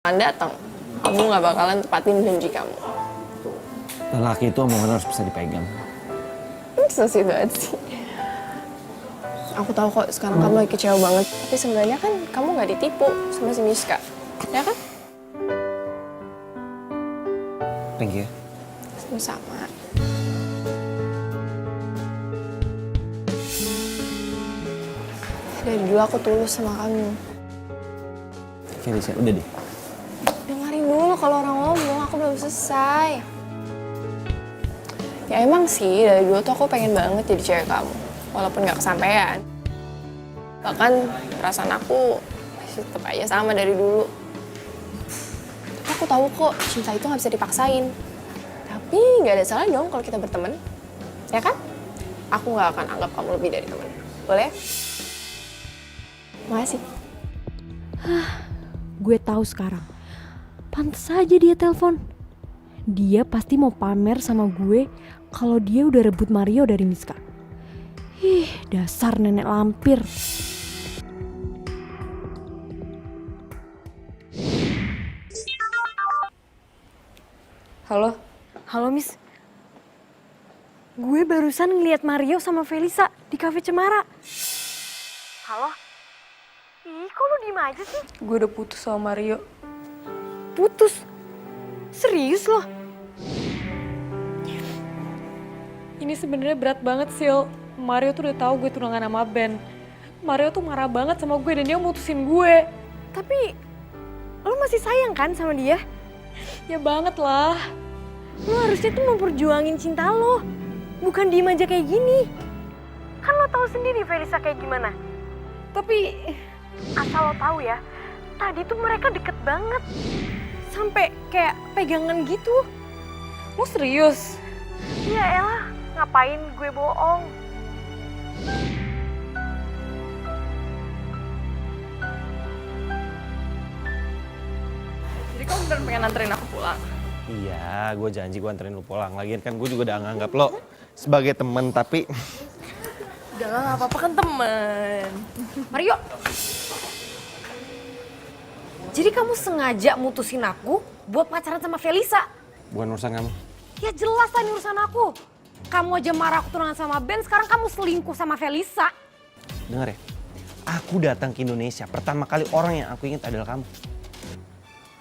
datang, kamu nggak bakalan tepatin janji kamu. Lelaki itu omongan harus bisa dipegang. So sweet banget sih. Aku tahu kok sekarang kamu lagi kecewa banget, tapi sebenarnya kan kamu nggak ditipu sama si Miska, ya kan? Thank you. Sama-sama. Dari dulu aku tulus sama kamu. Felicia, udah deh. Dengerin dulu kalau orang ngomong, aku belum selesai. Ya emang sih, dari dulu tuh aku pengen banget jadi cewek kamu. Walaupun gak kesampaian. Bahkan perasaan aku masih tetap aja sama dari dulu. Tapi aku tahu kok, cinta itu gak bisa dipaksain. Tapi gak ada salah dong kalau kita berteman. Ya kan? aku nggak akan anggap kamu lebih dari teman. Boleh? Makasih. Gue tahu sekarang. Pantes aja dia telepon. Dia pasti mau pamer sama gue kalau dia udah rebut Mario dari Miska. Ih, dasar nenek lampir. Halo? Halo, Miss. Gue barusan ngeliat Mario sama Felisa di Cafe Cemara. Halo? Ih, kok lu diem aja sih? Gue udah putus sama Mario. Putus? Serius loh? Ini sebenarnya berat banget, Sil. Mario tuh udah tahu gue tunangan sama Ben. Mario tuh marah banget sama gue dan dia mutusin gue. Tapi lo masih sayang kan sama dia? Ya banget lah. Lo harusnya tuh memperjuangin cinta lo. Bukan diem aja kayak gini. Kan lo tahu sendiri Felisa kayak gimana. Tapi asal lo tahu ya, tadi tuh mereka deket banget. Sampai kayak pegangan gitu. Lo serius? Iya elah, ngapain gue bohong? Jadi kamu beneran pengen anterin aku pulang? Iya, gue janji gue anterin lu pulang. Lagian kan gue juga udah nganggap lo sebagai temen, tapi Udah lah, gak apa-apa kan temen. Mario. Jadi kamu sengaja mutusin aku buat pacaran sama Felisa? bukan urusan kamu. Ya jelas lah ini urusan aku. Kamu aja marah aku tunangan sama Ben, sekarang kamu selingkuh sama Felisa. Dengar ya, aku datang ke Indonesia, pertama kali orang yang aku ingat adalah kamu.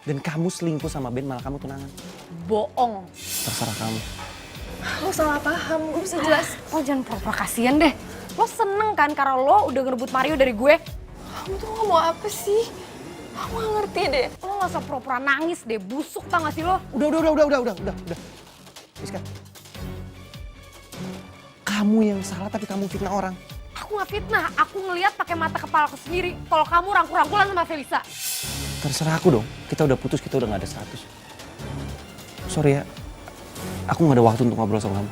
Dan kamu selingkuh sama Ben, malah kamu tunangan. Bohong. Terserah kamu. Lo salah paham, gue bisa jelas. Lo jangan pura-pura kasihan deh. Lo seneng kan karena lo udah ngerebut Mario dari gue? Kamu tuh ngomong apa sih? Aku gak ngerti deh. Lo gak usah pura-pura nangis deh, busuk tau gak sih lo? Udah. Rizka. Kamu yang salah tapi kamu fitnah orang. Aku gak fitnah, aku ngeliat pakai mata kepala aku sendiri. Kalau kamu rangkul-rangkulan sama Felisa. Terserah aku dong, kita udah putus, kita udah gak ada status. Sorry ya, aku gak ada waktu untuk ngobrol sama kamu.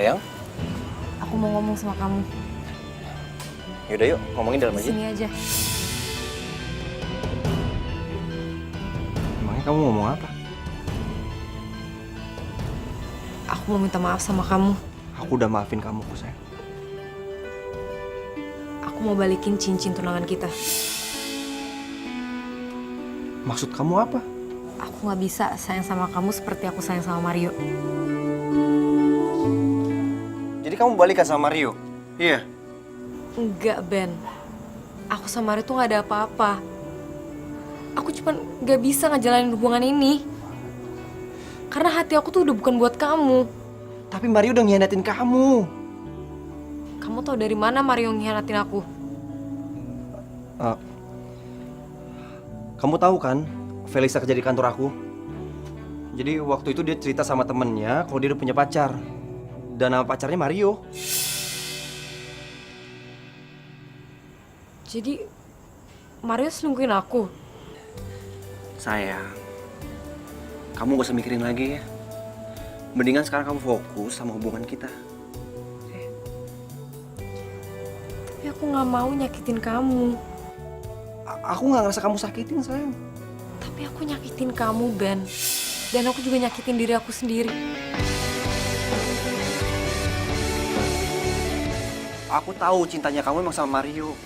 Sayang, Aku mau ngomong sama kamu. yaudah yuk ngomongin dalam aja. Sini aja. Emangnya kamu ngomong apa? Aku mau minta maaf sama kamu. Aku udah maafin kamu kok sayang. Aku mau balikin cincin tunangan kita. Maksud kamu apa? Aku nggak bisa sayang sama kamu seperti aku sayang sama Mario. Jadi kamu balikan sama Mario? Iya. Enggak, Ben. Aku sama Mario tuh nggak ada apa-apa. Aku cuma nggak bisa ngejalanin hubungan ini. Karena hati aku tuh udah bukan buat kamu. Tapi Mario udah ngianatin kamu. Kamu tahu dari mana Mario ngianatin aku? Kamu tahu kan, Felisa kerja di kantor aku. Jadi waktu itu dia cerita sama temennya kalau dia udah punya pacar. Dan nama pacarnya Mario. Jadi Mario selingkuhin aku. Sayang, kamu gak usah mikirin lagi ya. Mendingan sekarang kamu fokus sama hubungan kita. Tapi aku nggak mau nyakitin kamu. Aku gak ngerasa kamu sakitin sayang. Tapi aku nyakitin kamu, Ben. Dan aku juga nyakitin diri aku sendiri. Aku tahu cintanya kamu emang sama Mario.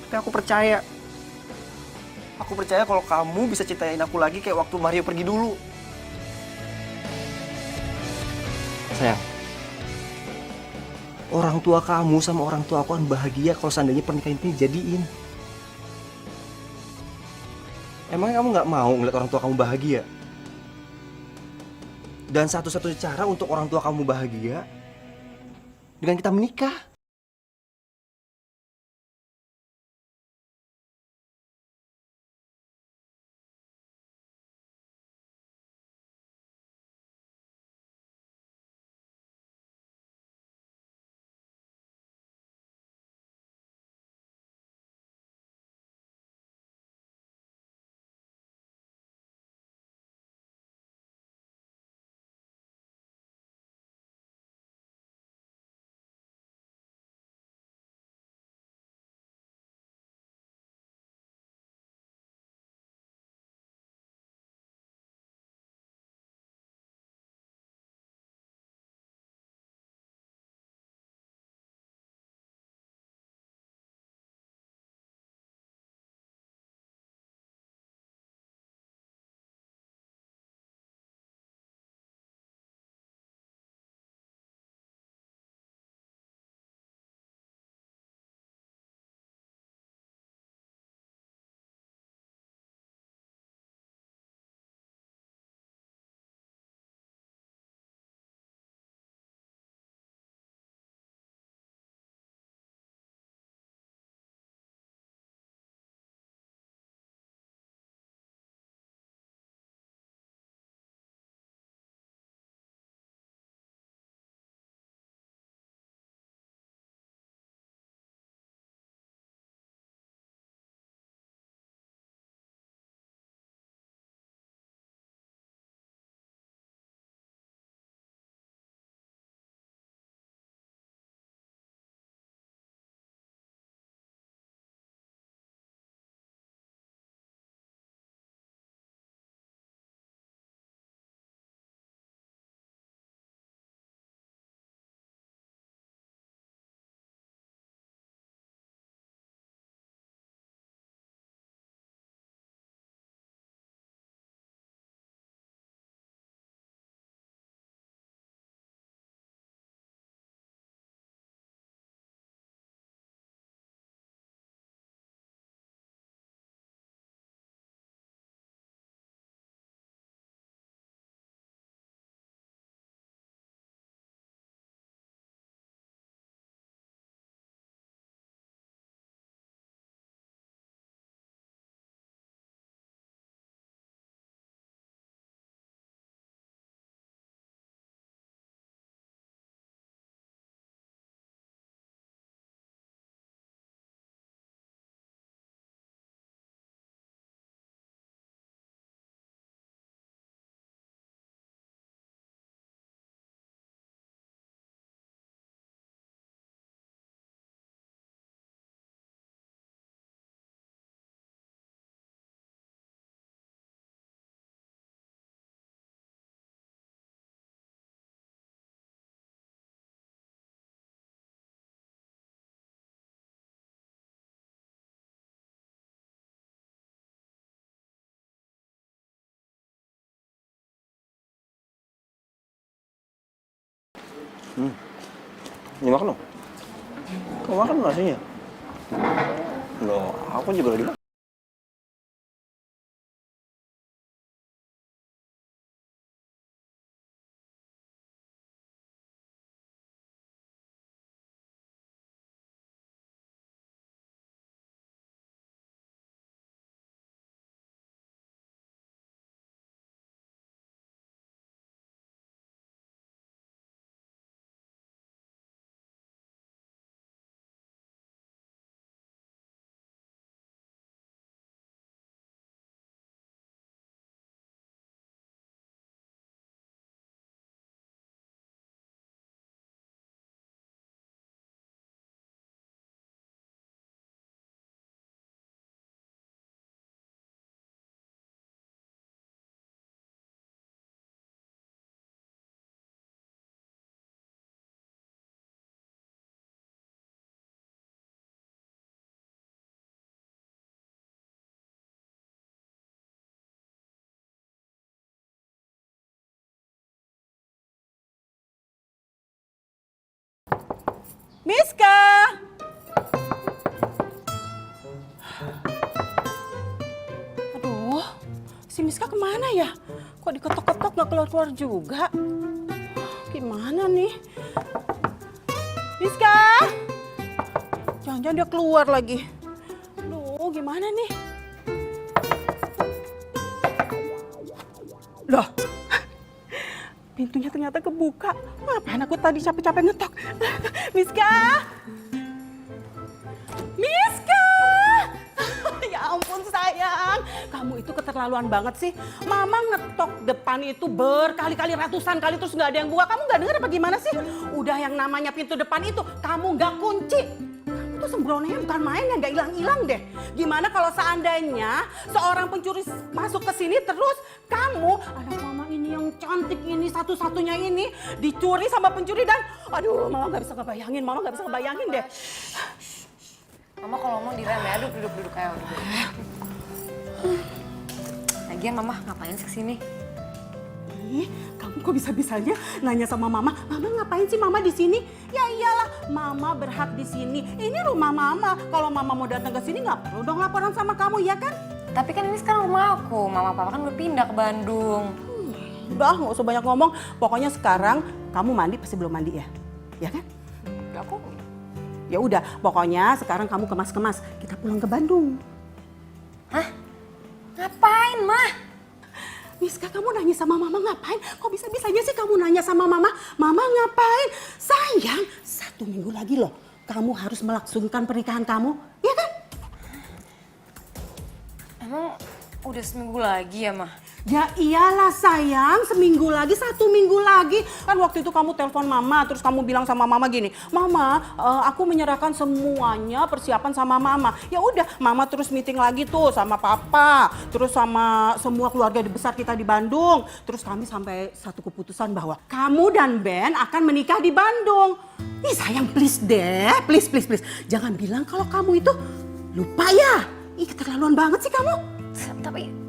Tapi aku percaya. Aku percaya kalau kamu bisa cintain aku lagi kayak waktu Mario pergi dulu. Sayang, orang tua kamu sama orang tua aku kan bahagia kalau seandainya pernikahan ini jadiin. Emangnya kamu nggak mau ngeliat orang tua kamu bahagia? Dan satu-satunya cara untuk orang tua kamu bahagia dengan kita menikah. Ini makan dong. Kau makan nasinya? Loh, aku juga lagi makan. Miska! Aduh, si Miska kemana ya? Kok diketok-ketok gak keluar-keluar juga? Gimana nih? Miska! Jangan-jangan dia keluar lagi. Aduh, gimana nih? Loh, pintunya ternyata kebuka. Ngapain aku tadi capek-capek ngetok? Miska! Miska! Ya ampun sayang, kamu itu keterlaluan banget sih. Mama ngetok depan itu berkali-kali, ratusan kali terus nggak ada yang buka. Kamu nggak dengar apa gimana sih? Udah yang namanya pintu depan itu kamu nggak kunci. Kamu tuh sembrononya bukan main ya, nggak hilang-hilang deh. Gimana kalau seandainya seorang pencuri masuk ke sini terus kamu, anak mama ini yang cantik ini satu-satunya ini dicuri sama pencuri dan aduh mama nggak bisa ngebayangin deh. Mama kalau mau direm ya, duduk kayak udah. Lagian mama ngapain sih kesini? Ih, kamu kok bisa-bisanya nanya sama mama, mama ngapain sih mama di sini? Ya iyalah, mama berhak di sini. Ini rumah mama. Kalau mama mau datang ke sini nggak perlu dong laporan sama kamu, ya kan? Tapi kan ini sekarang rumah aku, mama papa kan udah pindah ke Bandung. Udah, nggak usah banyak ngomong. Pokoknya sekarang kamu mandi pasti belum mandi ya, ya kan? Udah aku. Ya udah, pokoknya sekarang kamu kemas-kemas. Kita pulang ke Bandung. Hah? Ngapain, Mah? Miska, kamu nanya sama mama ngapain? Kok bisa-bisanya sih kamu nanya sama mama? Mama ngapain? Sayang, 1 minggu lagi loh. Kamu harus melangsungkan pernikahan kamu, ya kan? Emang udah seminggu lagi ya, Mah? Ya iyalah sayang, seminggu lagi, 1 minggu lagi. Kan waktu itu kamu telepon mama, terus kamu bilang sama mama gini, Mama, aku menyerahkan semuanya persiapan sama mama. Ya udah, mama terus meeting lagi tuh sama papa, terus sama semua keluarga besar kita di Bandung. Terus kami sampai satu keputusan bahwa kamu dan Ben akan menikah di Bandung. Ih sayang, please deh, please. Jangan bilang kalau kamu itu lupa ya. Ih keterlaluan banget sih kamu.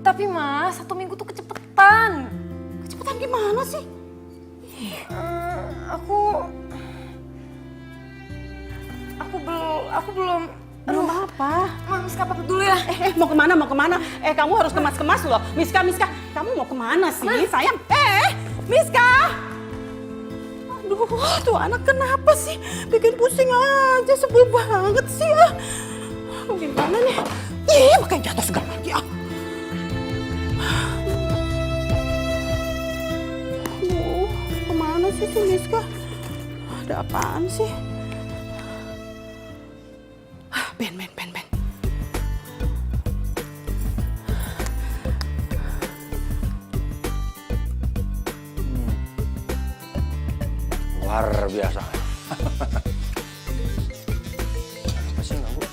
Tapi Mas, 1 minggu tuh kecepetan. Kecepetan gimana sih? Aku belum. Belum apa? Miska pamit dulu ya. Mau kemana? Kamu harus kemas-kemas loh. Miska, kamu mau kemana sih? Sayang, Miska! Aduh, tuh anak kenapa sih? Bikin pusing aja, sebel banget sih ah. Gimana nih? Ih, makanya jatuh segala lagi ah. Aduh, kemana sih si Miska? Ada apaan sih? Ben. Luar biasa. Apa sih ganggu?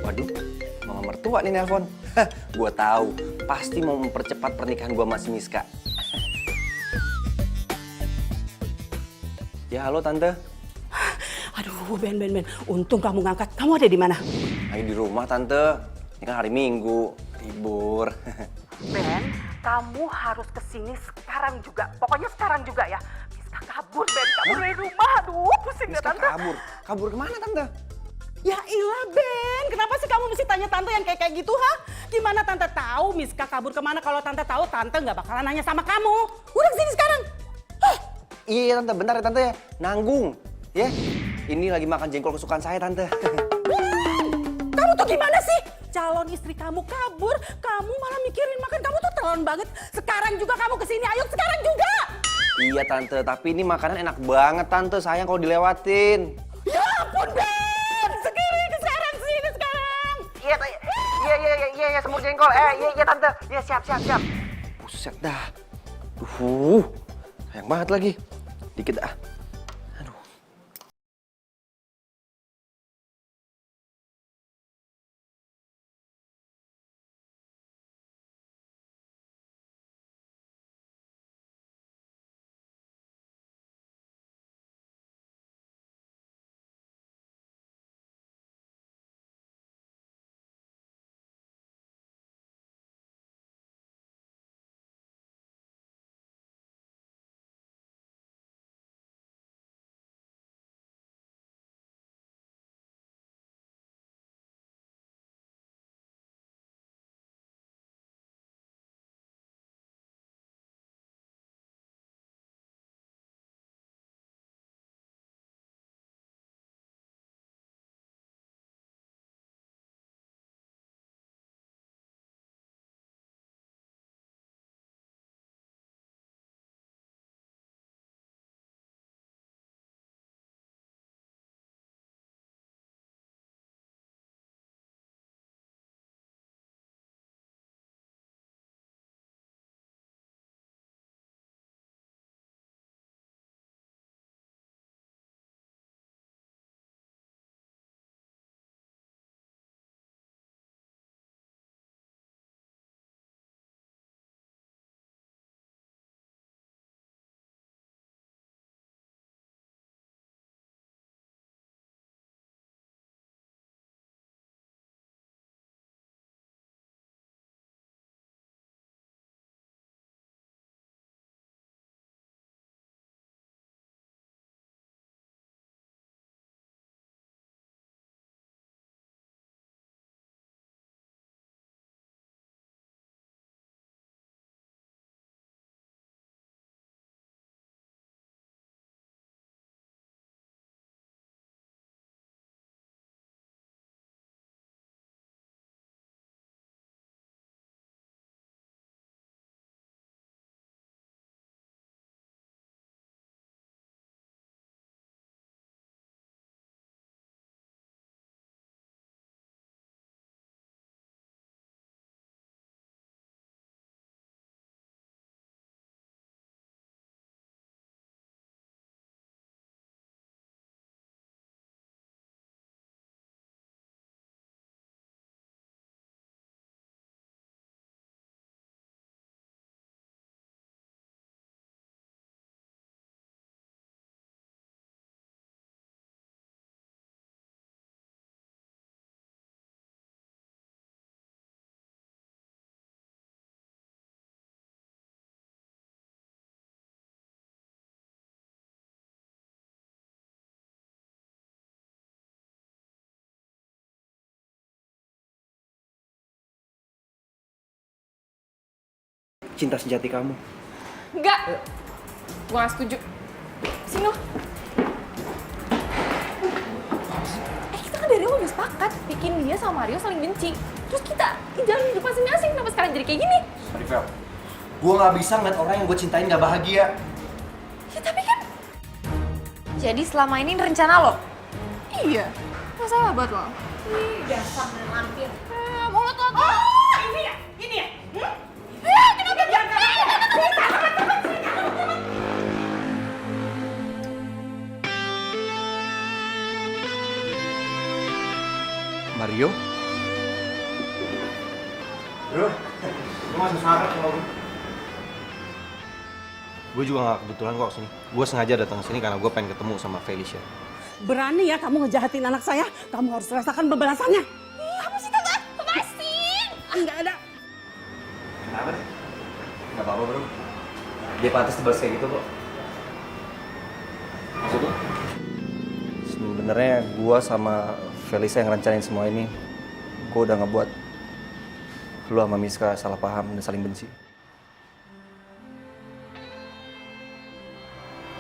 Waduh, mama mertua nih nelpon. Gua tahu, pasti mau mempercepat pernikahan gua sama si Miska. Ya halo tante. Aduh, Ben. Untung kamu ngangkat. Kamu ada di mana? Lagi di rumah tante. Ini kan hari Minggu, libur. Ben, kamu harus kesini sekarang juga. Pokoknya sekarang juga ya. Miska kabur, Ben. Kabur dari rumah. Aduh, pusing ya, Tante. Kabur. Kabur kemana, Tante? Ya ilah, Ben. Kenapa sih kamu mesti tanya Tante yang kayak gitu, ha? Gimana Tante tahu Miska kabur kemana? Kalau Tante tahu, Tante nggak bakalan nanya sama kamu. Udah kesini sekarang. Iya, Tante. Bentar ya, Tante ya. Nanggung. Ya. Ini lagi makan jengkol kesukaan saya, Tante. Kamu tuh gimana sih? Calon istri kamu kabur, kamu malah mikirin makan. Kamu tuh terlalu banget. Sekarang juga kamu kesini, ayo sekarang juga. Iya, Tante. Tapi ini makanan enak banget, Tante. Sayang kalau dilewatin. Ya ampun, Ben. Sekarang sini sekarang. Iya, semur jengkol. Iya, Tante. Iya, siap. Buset dah. Sayang banget lagi. Dikit dah. Aduh. Cinta sejati kamu. Enggak. Gue gak setuju. Sini lo. Kita kan dari awal udah sepakat bikin dia sama Mario saling benci. Terus kita jalan hidup masing-masing. Kenapa sekarang jadi kayak gini? Rivel, gue gak bisa ngeliat orang yang gue cintain gak bahagia. Ya tapi kan... Jadi selama ini rencana lo? Iya. Masalah buat lo. Ih, dasar lampir. Mulut lo tuh. Oh, ini ya? Kenapa dia? Mario? Bro, lu masih semangat sama gue. Gue juga gak kebetulan kok sini. Gue sengaja datang ke sini karena gue pengen ketemu sama Felicia. Berani ya kamu ngejahatin anak saya? Kamu harus rasakan pembalasannya. Apa sih Tante? Lepasin! Enggak ada. Kenapa sih? dia pantas dibalas kayak gitu kok. Maksudnya? Sebenarnya gue sama Felisa yang rencanain semua ini, gue udah ngebuat lu sama Miska salah paham dan saling benci.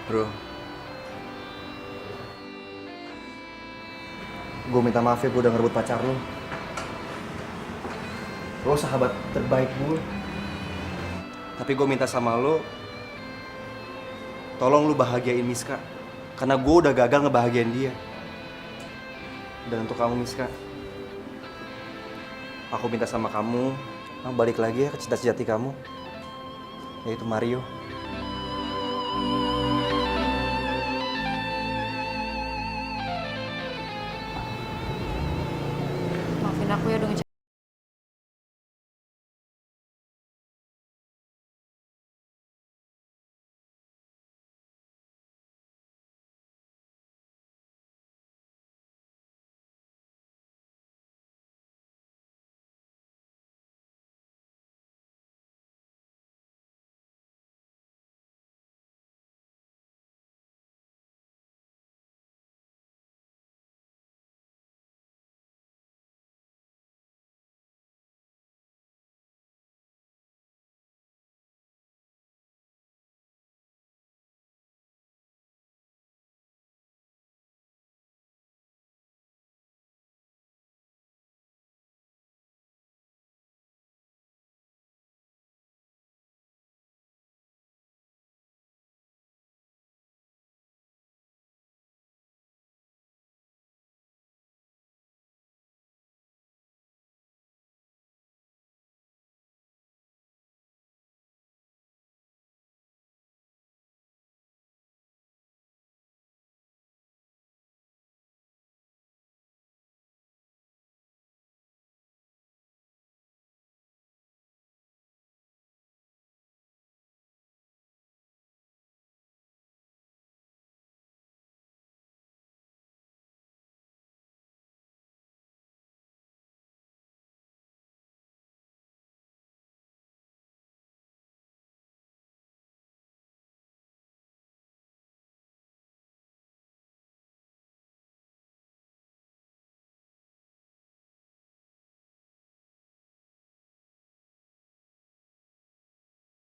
Bro, gue minta maaf ya gue udah ngerebut pacar lu. Lo sahabat terbaik gue. Tapi gue minta sama lo, tolong lu bahagiain Miska. Karena gue udah gagal ngebahagiain dia. Dan untuk kamu Miska, aku minta sama kamu, balik lagi ya ke cinta sejati kamu, yaitu Mario. Maafin aku ya udah